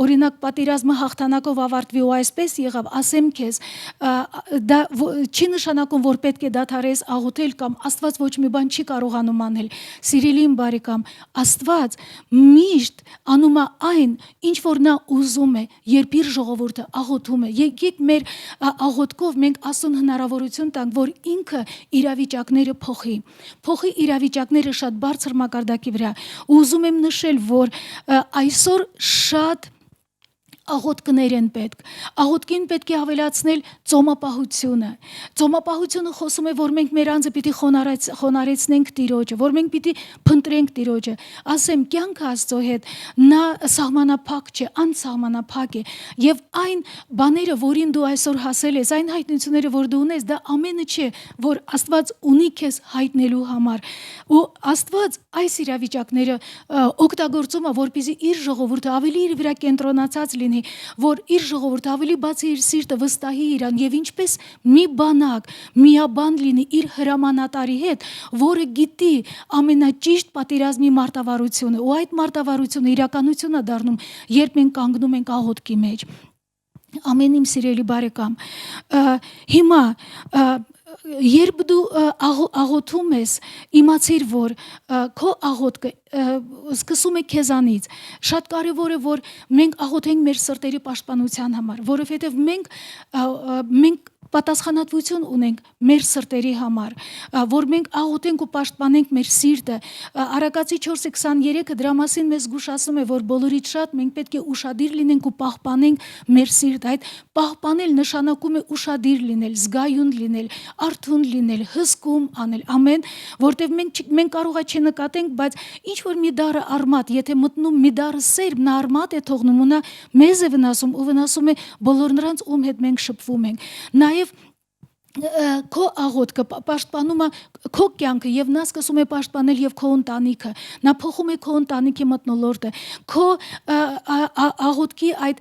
օրինակ պատերազմը հաղթանակով ավարտվի ու այսպես եղավ, ասեմ քեզ, դա չի նշանակում, որ պետք է դադարես աղոթել կամ Աստված ոչ մի բան չի կարողանում անել։ Սիրելի իմ բարեկամ, Աստված միշտ անում է այն, ինչ որ նա ուզում է, երբ իր ժողովուրդը աղոթում է։ Եկեք մեր աղոթքով մենք Աստծուն հնարավորություն տանք, որ ինքը իրավիճակները փոխի իրավիճակները շատ բարձր մակարդակի վրա։ Ու ուզում եմ նշել, որ այսօր շատ աղոթքներ են պետք։ Աղոթքին պետք է ավելացնել ծոմապահությունը։ Ծոմապահությունը խոսում է, որ մենք մեր անձը պիտի խոնարեցնենք Տիրոջը, որ մենք պիտի փնտրենք Տիրոջը։ Ասեմ, կյանքը Աստծո հետ նա սահմանափակ չէ, անսահմանափակ է։ Եվ այն բաները, որին դու այսօր հասել ես, այն հայտնությունները, որ դու ունես, դա ամենը չէ, որ Աստված ունի քեզ հայտնելու համար։ Ու Աստված այս իրավիճակները օգտագործում է, որպեսզի իր ժողովուրդը ավելի իր վրա կենտրոնացած լինի, որ իր ժողովուրդը ավելի բացի իր սիրտը վստահի իրան եւ ինչպես մի բանակ միաբան լինի իր հրամանատարի հետ, որը գիտի ամենաճիշտ պատերազմի մարտավարությունը, ու այդ մարտավարությունը իրականություն է դառնում, երբ մենք կանգնում ենք աղոթքի մեջ։ Ամեն իմ սիրելի բարեկամ, հիմա երբ դու աղոթում ես, իմացիր, որ քո աղոթքը սկսում է քեզանից։ Շատ կարևոր է, որ մենք աղոթենք մեր սրտերի պաշտպանության համար, որովհետև մենք պատասխանատվություն ունենք մեր սրտերի համար, որ մենք աղոթենք ու պաշտպանենք մեր սիրտը։ Արակացի 4:23-ը դրա մասին մեզ զգուշացնում է, որ բոլորից շատ մենք պետք է ուշադիր լինենք ու պահպանենք մեր սիրտը։ Այդ պահպանել նշանակում է ուշադիր լինել, զգայուն լինել, արթուն լինել, հսկում անել, ամեն, որտեղ մենք կարող է չնկատենք, բայց ինչ որ մի դառը արմատ, եթե մտնում մի դառը սերմ, նա արմատ է թողնում ու նա մեզ է վնասում ու վնասում է բոլոր նրանց, ում հետ մենք շփվում ենք։ Նաև քո աղոթքը պաշտպանում է քո կյանքը եւ նա սկսում է պաշտպանել եւ քո ընտանիքը, նա փոխում է քո ընտանիքի մթնոլորտը, քո աղոթքի այդ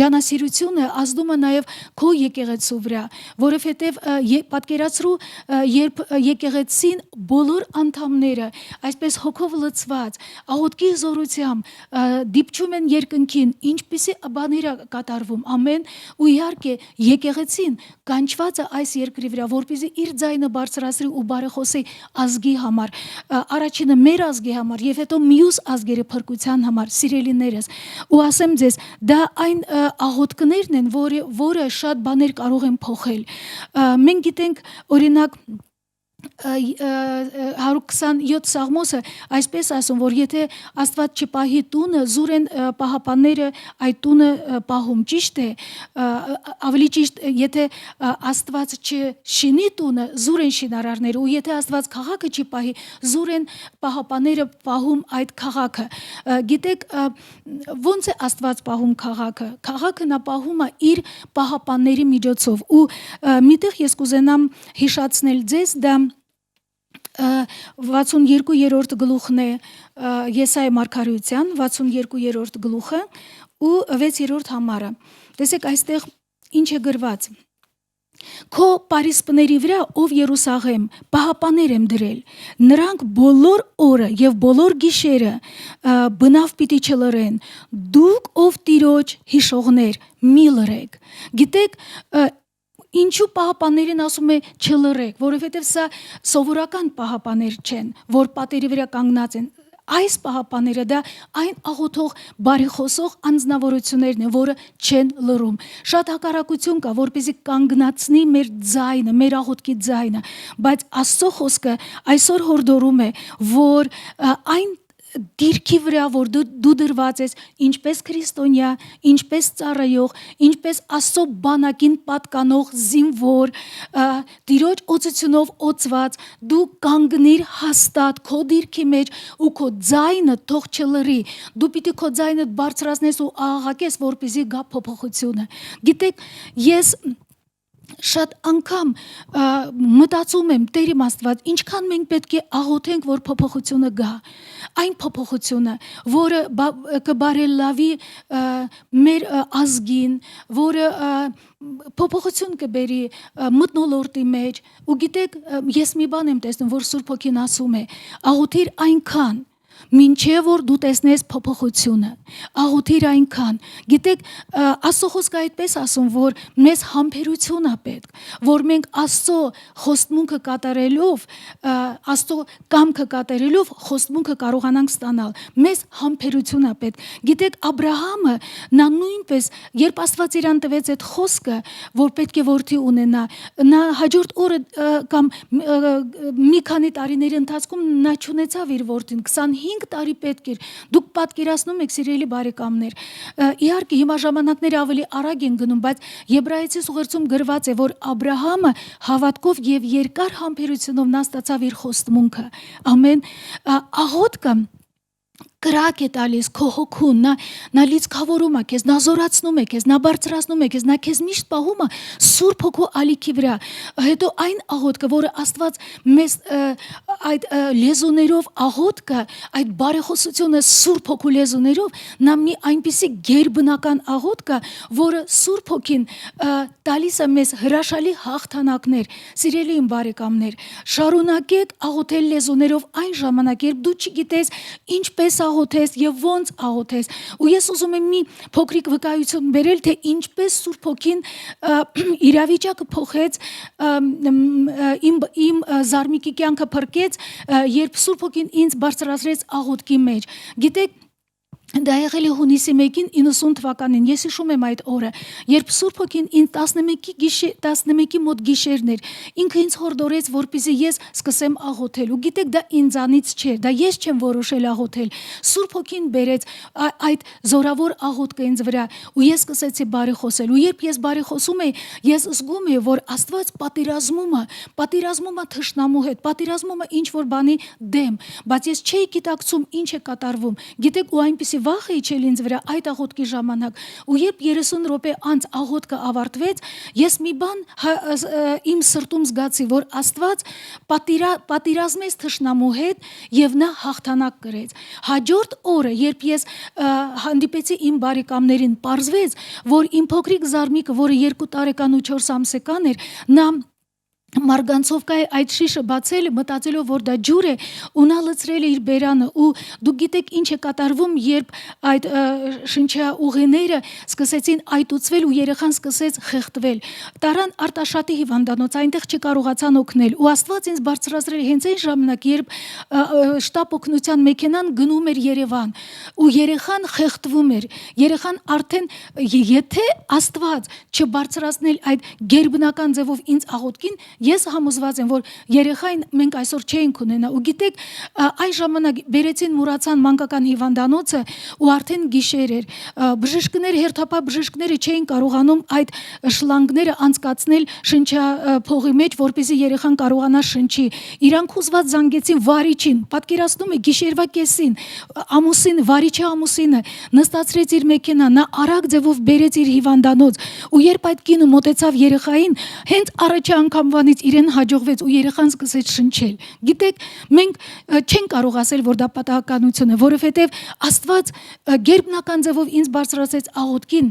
ջանասիրությունը ազդում է նաեւ քո եկեղեցու վրա, որովհետեւ պատկերացրու, երբ եկեղեցին բոլոր անդամները այսպես հոգով լցված աղոթքի զորությամբ դիպչում են երկնքին, ինչպիսի բաներ է կատարվում, ամեն, ու իհարկե եկեղեցին կանչված է այս երկրի վրա, որպեսզի իր ձայնը բարձրացրի ու բարեխոսի ազգի համար, առաջինը մեր ազգի համար եւ հետո մյուս ազգերի փրկության համար, սիրելիներս։ Ու ասեմ ձեզ, դա այն աղոթքներն են, որը շատ բաներ կարող են փոխել։ Մենք գիտենք, օրինակ 127 Սաղմոսը այսպես ասում, որ եթե Աստված չպահի տունը, զուր են պահապանները այդ տունը պահում, ճիշտ է, ավելի ճիշտ, եթե Աստված չշինի տունը, զուր են շինարարները, ու եթե Աստված քաղաքը չի պահի, զուր են պահապանները պահում այդ քաղաքը։ Գիտեք, ոնց է Աստված պահում քաղաքը։ Քաղաքը նա պահում է իր պահապանների միջոցով, ու միտեղ ես կուզենամ հիշացնել ձեզ, դա 62-րդ գլուխն է Եսայի մարգարեության, 62-րդ գլուխը ու 6-րդ համարը։ Տեսեք, այստեղ ինչ է գրված։ Քո պարիսպների վրա, ով Երուսաղեմ, պահապաներ եմ դրել։ Նրանք բոլոր օրը եւ բոլոր գիշերը բնավ պիտի չլրեն։ Դուք ով Տիրոջ հիշողներ, մի լրեք։ Գիտեք, ինչու պահապաններին ասում է չլրեք, որովհետեւ սա սովորական պահապաներ չեն, որ պատերի վրա կանգնած են։ Այս պահապաները դա այն աղոթող բարեխոսող անձնավորություններն են, որը չեն լռում։ Շատ հակառակություն կա, որպեսզի կանգնացնի մեր ձայնը, մեր աղոթքի ձայնը, բայց Աստծո խոսքը այսօր հորդորում է, որ այն դիրքի վրա, որ դու դրված ես, ինչպես քրիստոնյա, ինչպես ծառայող, ինչպես Աստծո բանակին պատկանող զինվոր, Տիրոջ օծությունով օծված, դու կանգնիր հաստատ քո դիրքի մեջ ու քո ձայնը թող չլռի։ Դու պիտի քո ձայնը բարձրացնես ու աղաղակես, որպեսզի գա փոփոխությունը։ Գիտեք, ես շատ անգամ մտածում եմ Տեր իմ Աստված, ինչքան մենք պետք է աղոթենք, որ փոփոխությունը գա։ Այն փոփոխությունը, որը կբարելավի մեր ազգին, որը փոփոխություն կբերի մթնոլորտի մեջ։ Ու գիտեք, ես մի բան եմ տեսնում, որ Սուրբ Հոգին ասում է, աղոթիր այնքան, մինչև որ դու տեսնես փոփոխությունը, աղոթիր այնքան։ Գիտեք, Աստծո խոսքը այդպես ասում, որ մեզ համբերություն է պետք, որ մենք Աստծո խոստմունքը կատարելով, Աստծո կամքը կատարելով խոստմունքը կարողանանք ստանալ։ Մեզ համբերություն է պետք։ Գիտեք, Աբրահամը նա նույնպես, երբ Աստված իրան տվեց այդ խոսքը, որ պետք է որդի ունենա, նա հաջորդ օրը կամ մի քանի տարիների ընթացքում նա չունեցավ իր որդին, 25 տարի պետք էր։ Դուք պատկերացնում եք, սիրելի բարեկամներ, իհարկե հիմա ժամանակները ավելի արագ են գնում, բայց Եբրայեցիս ուղերձում գրված է, որ Աբրահամը հավատքով եւ երկար համբերությունով նա ստացավ իր խոստմունքը։ Ամեն աղոթքը կրակ է տալիս քո հոգուն, նա լիցքավորում է քեզ, նա զորացնում է քեզ, նա բարձրացնում է քեզ, նա քեզ միշտ պահում է Սուրբ Հոգու ալիքի վրա։ Հետո այն աղոթքը, որը Աստված մեզ այդ լեզուներով աղոթքը, այդ բարեխոսությունը Սուրբ Հոգու լեզուներով, նա մի այնպիսի գերբնական աղոթքը, որը Սուրբ Հոգին տալիս է մեզ հրաշալի հաղթանակներ։ Սիրելի իմ բարեկամներ, շարունակեք աղոթել լեզուներով այն ժամանակ, երբ դու չգիտես ինչպես աղոթես եւ ոնց աղոթես։ Ու ես ուզում եմ մի փոքրիկ վկայություն բերել, թե ինչպես Սուրբ Հոգին իրավիճակը փոխեց, իմ զարմիկի կյանքը փրկեց, երբ Սուրբ Հոգին ինձ բարձրացրեց աղոթքի մեջ։ Գիտեք, դա եղել է հունիսի 1-ին 90 թվականին, ես հիշում եմ այդ օրը, երբ Սուրբ Հոգին ինձ 11-ի մոտ գիշերներ, ինքը ինձ հորդորեց, որպեսզի ես սկսեմ աղոթել։ Ու գիտեք, դա ինձանից չէր, դա ես չեմ որոշել աղոթել։ Սուրբ Հոգին բերեց այդ զորավոր աղոթքը ինձ վրա, ու ես սկսեցի բարեխոսել։ Ու երբ ես բարեխոսում էի, ես զգում էի, որ Աստված պատերազմում է թշնամու հետ, պատերազմում է ինչ որ բանի դեմ, բայց ես չէի գիտակցում ինչ է կատարվում։ Գիտեք, ու այնպիսի վախ էի չել ինձ վրա այդ աղոթքի ժամանակ։ Ու երբ 30 րոպե անց աղոթքը ավարտվեց, ես մի բան իմ սրտում զգացի, որ Աստված պատերազմեց թշնամու հետ եւ նա հաղթանակ կրեց։ Հաջորդ օրը, երբ ես հանդիպեցի իմ բարեկամներին, պարզվեց, որ իմ փոքրիկ զարմիկը, որը 2 տարեկան ու 4 ամսեկան էր, նա մարգանցովկայի այդ շիշը բացել, մտածելով, որ դա ջուր է, ու նա լցրել է իր բերանը, ու դուք գիտեք ինչ է կատարվում, երբ այդ շնչաուղիները սկսեցին այտուցվել ու երեխան սկսեց խեղդվել։ Տարան Արտաշատի հիվանդանոց, այնտեղ չկարողացան օգնել, ու Աստված ինձ բարձրացրել հենց այն ժամանակ, երբ շտապ օգնության մեքենան գնում էր Երևան, ու երեխան խեղդվում էր։ Երեխան արդեն, եթե Աստված չբարձրացնել այդ գերբնական ձևով ինձ աղոթքին, ես համոզված եմ, որ երեխային մենք այսօր չէինք ունենա։ Ու գիտեք, այն ժամանակ բերեցին Մուրացան մանկական հիվանդանոցը ու արդեն գիշեր էր։ Բժիշկները, հերթապահ բժիշկները չէին կարողանում այդ շլանգները անցկացնել շնչափողի մեջ, որպեսզի երեխան կարողանա շնչի։ Իրանք ուզված զանգեցին վարիչին, պատկերացնում եք, գիշերվա կեսին, վարիչի ամուսինը նստացրեց իր մեքենա, նա արագ ձևով բերեց իր հիվանդանոց, ու երբ այդ կինը մոտեցավ երեխային, հենց առաջի անգամվանից իրեն հաջողվեց ու երեխան սկսեց շնչել։ Գիտեք, մենք չենք կարող ասել, որ դա պատահականություն է, որովհետև Աստված գերբնական ձևով ինձ բարձրացրեց աղոթքին,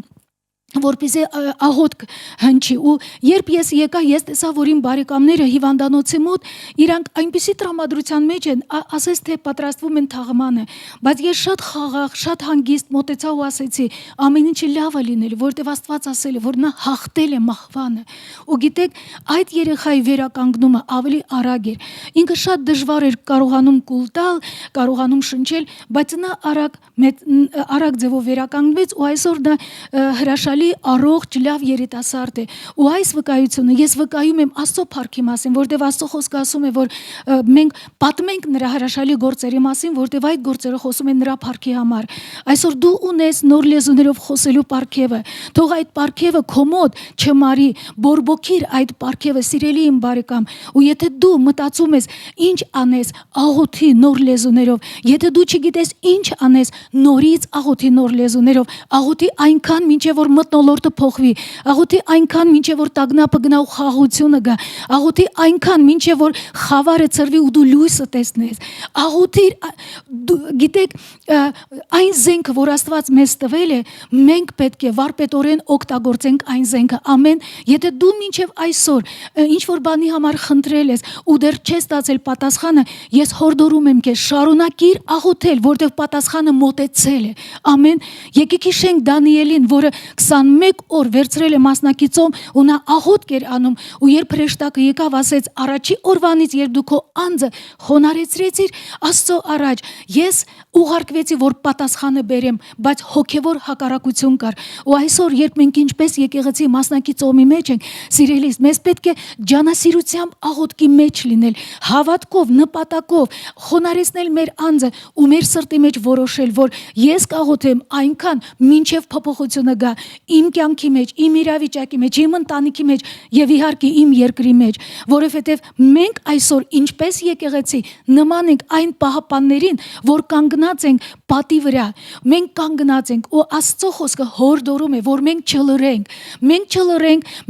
որպեսզի աղոթք հնչի ու երբ ես եկա ես տեսա որ իմ բարեկամները հիվանդանոցի մոտ իրանք այնպիսի տրամադրության մեջ են ասես թե պատրաստվում են թաղմանը բայց ես շատ խաղաղ շատ հանգիստ մոտեցա ու ասեցի ամեն ինչը լավ է լինելու որտեվ Աստված ասել է որ նա հաղթել է մահվանը ու գիտեք այդ երեխայի վերականգնումը ավելի արագ էր ինքը շատ դժվար էր կարողանում կուլ տալ կարողանում շնչել բայց նա արագ ձևով վերականգնվեց ու այսօր նա հրաշալի առողջ լավ երիտասարդ է ու այս վկայությունը ես վկայում եմ Աստծո փառքի մասին որտեվ Աստծո խոսքը ասում է որ մենք պատմենք նրա հրաշալի գործերի մասին որտեվ այդ գործերը խոսում են նրա փառքի համար այսօր դու ունես նոր լեզուներով խոսելու պարգևը թող այդ պարգևը քո մոտ չմարի բորբոքիր այդ պարգևը սիրելի իմ բարեկամ ու եթե դու մտածում ես ինչ անես աղոթի նոր լեզուներով եթե դու չգիտես ինչ անես նորից աղոթի նոր լեզուներով աղոթի այնքան մինչև որ մթնոլորտը փոխվի աղոթի այնքան մինչև որ տագնապը գնա ու խաղաղությունը գա աղոթի այնքան մինչև որ խավարը ծրվի ու դու լույսը տեսնես աղոթի գիտեք այն զենքը որ Աստված մեզ տվել է մենք պետք է վարպետորեն օգտագործենք այն զենքը ամեն եթե դու մինչև այսօր ինչ որ բանի համար խնդրել ես ու դեռ չես ստացել պատասխանը ես հորդորում եմ քեզ շարունակիր աղոթել որտեղ պատասխանը մոտեցել է ամեն եկեք հիշենք Դանիելին որը 21 օր վերցրել է մասնակիցում ու նա աղոթք էր անում ու երբ հրեշտակը եկավ ասեց առաջի օրվանից երբ դու քո անձը խոնարհեցրեցիր Աստծո առաջ ես ուղարկվեցի որ պատասխանը բերեմ բայց հոգևոր հակառակություն կար ու այսօր երբ մենք ինչպես եկեղեցի մասնակիցոմի մեջ ենք սիրելիս մեզ պետք է ջանասիրությամբ աղոթքի մեջ լինել հավատքով նպատակով խոնարհեցնել մեր անձը ու մեր սրտի մեջ որոշել որ ես կաղոթեմ այնքան մինչև փոփոխությունը գա իմ կյանքի մեջ, իմ իրավիճակի մեջ, իմ ընտանիքի մեջ եւ իհարկե իմ երկրի մեջ, որովհետեւ մենք այսօր ինչպես եկեղեցի նման ենք այն պահապաններին, որ կանգնած ենք պատի վրա, մենք կանգնած ենք ու Աստծո խոսքը հորդորում է, որ մենք չլռենք,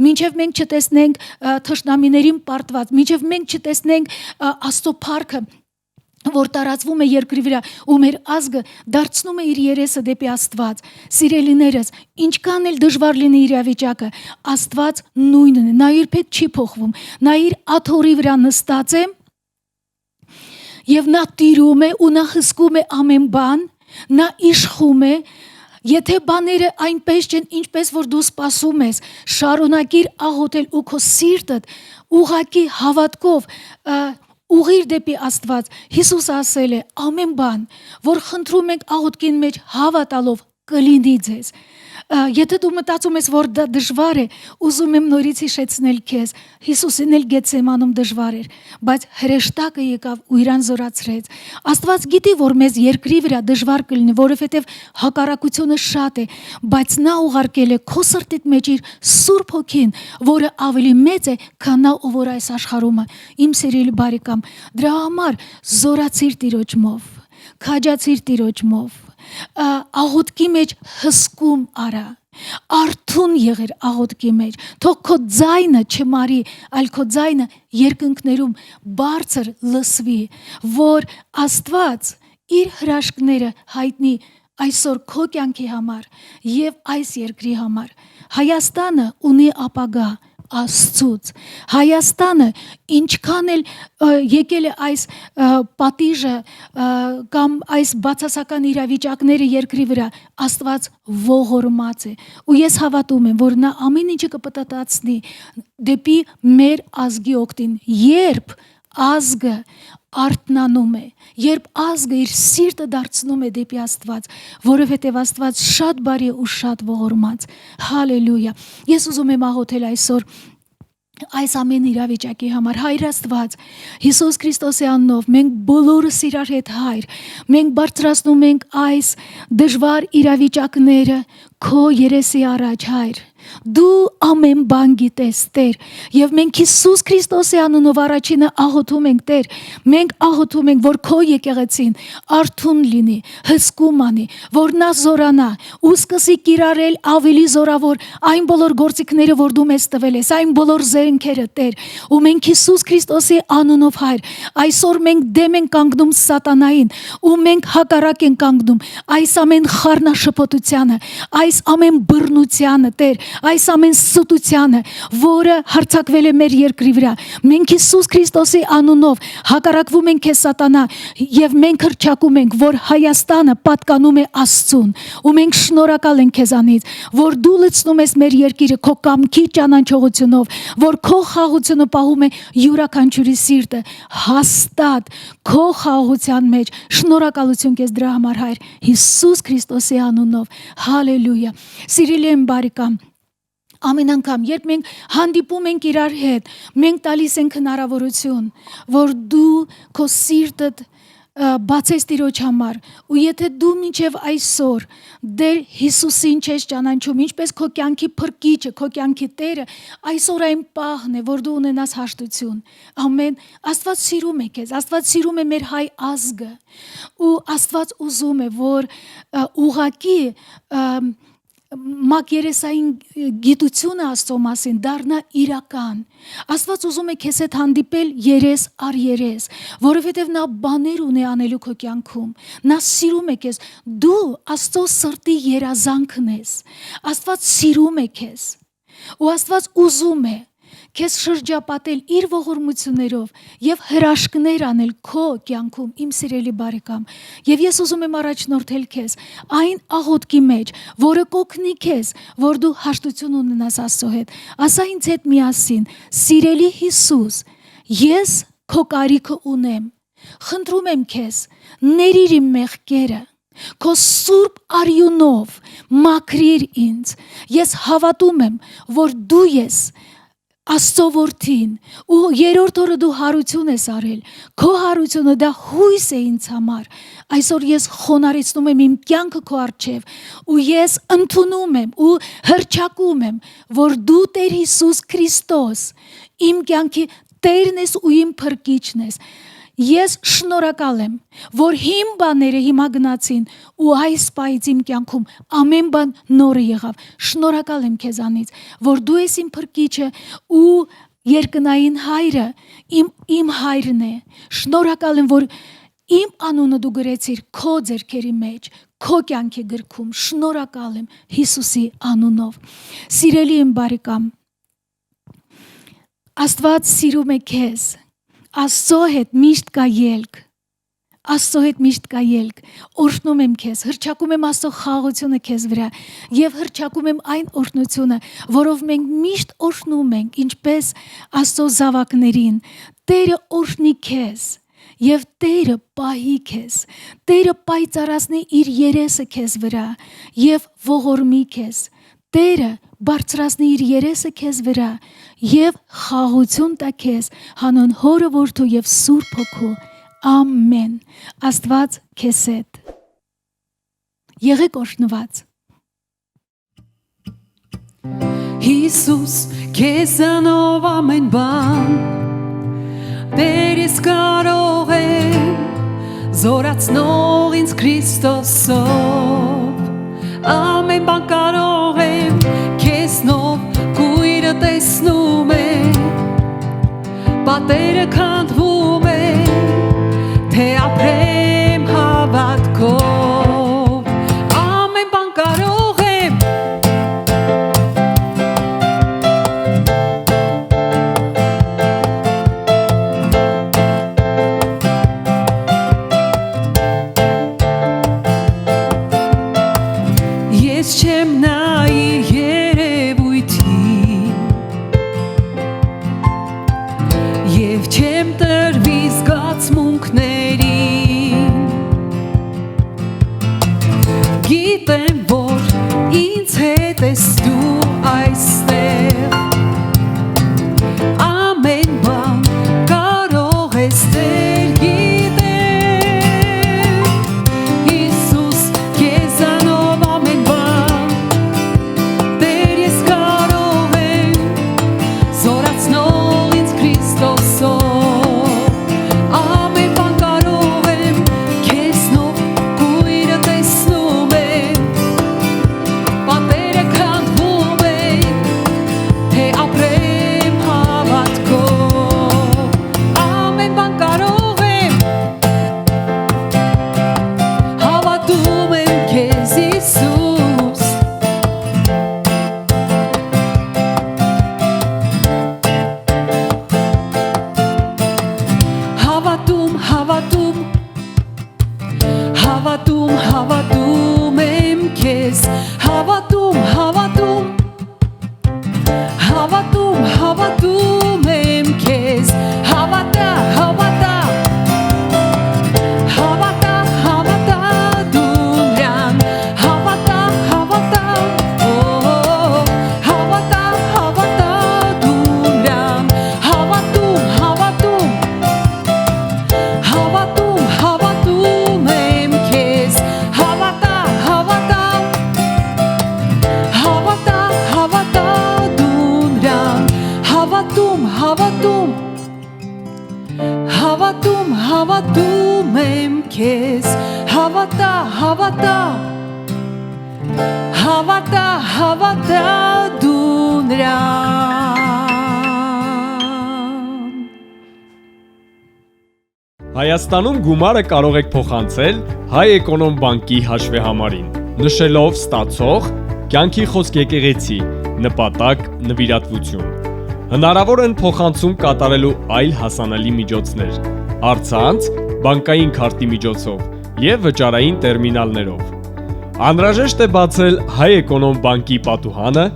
մինչև մենք չտեսնենք թշնամիներին պարտված, մինչև մենք չտեսնենք Աստծո փառքը որ տարածվում է երկրի վրա ու մեր ազգը դարձնում է իր երեսը դեպի Աստված սիրելիներս ինչքան էլ դժվար լինի իրավիճակը Աստված նույնն է նա երբեք չի փոխվում նա իր աթոռի վրա նստած է եւ նա տիրում է ու նա հսկում է ամեն բան նա իշխում է Եթե բաները այնպես չեն, ինչպես որ դու սպասում ես, շարունակիր աղոթել ու քո սիրտդ ուղղակի հավատքով ուղղիր դեպի Աստված Հիսուս ասել է ամեն բան որ խնդրում ենք աղոթքին մեջ հավատալով կլինի ձեզ Եթե դու մտածում ես որ դա դժվար է ուզում եմ նորից հիշեցնել քեզ Հիսուսին էլ Գեթսեմանում դժվար էր բայց հրեշտակը եկավ ու իրան զորացրեց Աստված գիտի որ մեզ երկրի վրա դժվար կլինի որովհետև հակառակությունը շատ է բայց նա ուղարկել է քո սրտիդ մեջ իր Սուրբ Հոգին որը ավելի մեծ է քան նա ով որ այս աշխարհում է իմ սիրելի բարեկամ դրա համար զորացիր Տիրոջմով քաջացիր Տիրոջմով աղոթքի մեջ հսկում արա արթուն եղեր աղոթքի մեջ թող քո ձայնը չմարի այլ քո ձայնը երկնքներում բարձր լսվի որ Աստված իր հրաշքները հայտնի այսօր քո կյանքի համար եւ այս երկրի համար Հայաստանը ունի ապագա Աստծուց Հայաստանը ինչքան էլ եկել է այս պատիժը կամ այս բացասական իրավիճակները երկրի վրա Աստված ողորմած է ու ես հավատում եմ որ նա ամեն ինչը կպտտացնի դեպի մեր ազգի օգտին երբ ազգը արթնանում է երբ ազգը իր սիրտը դարձնում է դեպի Աստված որովհետև Աստված շատ բարի ու շատ ողորմած հալելույա ես ուզում եմ աղոթել այսօր այս ամեն իրավիճակի համար Հայր Աստված Հիսուս Քրիստոսի անունով մենք բոլորս իրար հետ Հայր մենք բարձրացնում ենք այս դժվար իրավիճակները քո երեսի առաջ Հայր Դու ամեն բան գիտես, Տեր, եւ մենք Հիսուս Քրիստոսի անունով առաջինը աղոթում ենք, Տեր, մենք աղոթում ենք, որ քո եկեղեցին արթուն լինի, հսկում անի, որ նա զորանա ու սկսի կիրառել ավելի զորավոր այն բոլոր գործիքները, որ դու մեզ տվել ես, այն բոլոր զենքերը, Տեր, ու մենք Հիսուս Քրիստոսի անունով, Հայր, այսօր մենք դեմ ենք կանգնում սատանային, ու մենք հակառակ ենք կանգնում այս ամեն խառնաշփոթությանը, այս ամեն բռնությանը, Տեր, այս ամեն սուտությանը, որը հարձակվել է մեր երկրի վրա։ Մենք Հիսուս Քրիստոսի անունով հակառակվում ենք քեզ սատանա եւ մենք հռչակում ենք, որ Հայաստանը պատկանում է Աստծուն, ու մենք շնորհակալ ենք քեզանից, որ դու լցնում ես մեր երկիրը քո կամքի ճանաչողությունով, որ քո խաղաղությունը պահում է յուրաքանչյուրի սիրտը հաստատ քո խաղաղության մեջ։ Շնորհակալություն քեզ դրա համար, Հայր, Հիսուս Քրիստոսի անունով։ Հալելույա։ Սիրելի եմ բարեկամ, ամեն անգամ, երբ մենք հանդիպում ենք իրար հետ, մենք տալիս ենք հնարավորություն, որ դու քո սիրտդ բացես Տիրոջ համար, ու եթե դու մինչև այսօր դեր Հիսուսին չես ճանաչում, ինչպես քո կյանքի փրկիչը, քո կյանքի Տերը, այսօր այն պահն է, որ դու ունենաս հաշտություն։ Ամեն, Աստված սիրում է քեզ, Աստված սիրում է մեր հայ ազգը, ու Աստված ուզում է, որ ուղղակի մակերեսային գիտությունը Աստծո մասին դառնա իրական։ Աստված ուզում է քեզ հետ հանդիպել երես առ երես, որովհետև նա բաներ ունի անելու քո կյանքում։ Նա սիրում է քեզ, դու Աստծո սրտի երազանքն ես։ Աստված սիրում է քեզ, ու Աստված ուզում է քեզ շրջապատել իր ողորմություններով եւ հրաշքներ անել քո կյանքում, իմ սիրելի բարեկամ։ Եվ ես ուզում եմ առաջնորդել քեզ այն աղոթքի մեջ, որը կօգնի քեզ, որ դու հաշտություն ունենաս Աստծո հետ։ Ասա ինձ հետ միասին. սիրելի Հիսուս, ես քո կարիքը ունեմ։ Խնդրում եմ քեզ, ներիր իմ մեղքերը, քո սուրբ արյունով մաքրիր ինձ։ Ես հավատում եմ, որ դու ես Աստծո որդին, ու երրորդ օրը դու հարություն ես արել, քո հարությունը դա հույս է ինձ համար։ Այսօր ես խոնարհեցնում եմ իմ կյանքը քո առջև, ու ես ընդունում եմ ու հռչակում եմ, որ դու Տեր Հիսուս Քրիստոս իմ կյանքի Տերն ես ու իմ փրկիչն ես։ Ես շնորհակալ եմ, որ հիմ բաները հիմա գնացին, ու այս պահից իմ կյանքում ամեն բան նորը եղավ։ Շնորհակալ եմ քեզանից, որ դու ես իմ փրկիչը ու երկնային հայրը իմ հայրն է։ Շնորհակալ եմ, որ իմ անունը դու գրեցիր քո ձեռքերի մեջ, քո կյանքի գրքում։ Շնորհակալ եմ Հիսուսի անունով։ Սիրելի իմ բարեկամ, Աստված սիրում է քեզ։ Աստծո հետ միշտ կա ելք, Աստծո հետ միշտ կա ելք, օրհնում եմ քեզ, հռչակում եմ Աստծո խաղաղությունը քեզ վրա եւ հռչակում եմ այն օրհնությունը, որով մենք միշտ օրհնում ենք, ինչպես Աստծո զավակներին։ Տերը օրհնի քեզ եւ Տերը պահի քեզ, Տերը պայծառացնի իր երեսը քեզ վրա եւ ողորմի քեզ։ Տերը բարձրացնի իր երեսը քեզ վրա եւ խաղաղություն տա քեզ հանուն Հորը, Որդու եւ Սուրբ Հոգու։ Ամեն։ Աստված քեզ հետ։ Եղեք օրհնված։ Հիսուս, քեզանով ամեն բան Տեր ես կարող եմ զորացնող ինձ Քրիստոսով Ամեն բան կարող եմ քեզնով կույրը տեսնում եմ Պատերը քանդվում եմ թե ապրեմ հավատքով Ամեն բան կարող եմ Ես չեմ նայի երևույթին Եվ չեմ տրվի զգացմունքներին հավատում եմ քեզ, հավատում, հավատում, հավատում, հավատում եմ քեզ, հավատա, հավատա, հավատա, հավատա դու նրան, հավատա, հավատա, հավատա, հավատա դու նրան, հավատում, հավատում, հավատում, հավատում եմ քեզ, հավատա, հավատա, հավատա, հավատա դու նրան, հավատում, հավատում, հավատում, հավատում եմ քեզ, հավատա, հավատա, հավատա, հավատա դու նրան։ Հայաստանում գումարը կարող եք փոխանցել Հայ Էկոնոմ բանկի հաշվեհամարին, նշելով ստացող, կյանքի խոսք եկեղեցի, նպատակ, նվիրատվություն։ Հնարավոր են փոխանցում կատարելու այլ հասանելի միջոցներ՝ առցանց, բանկային քարտի միջոցով և վճարային տերմինալներով։ Անհրաժեշտ է բացել Հայ Էկոնոմ բանկի պատուհանը,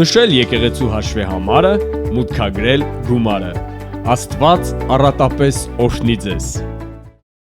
նշել եկեղեցու հաշվեհամարը, մուտքագրել գումարը։ Աստված առատապես օրհնի ձեզ։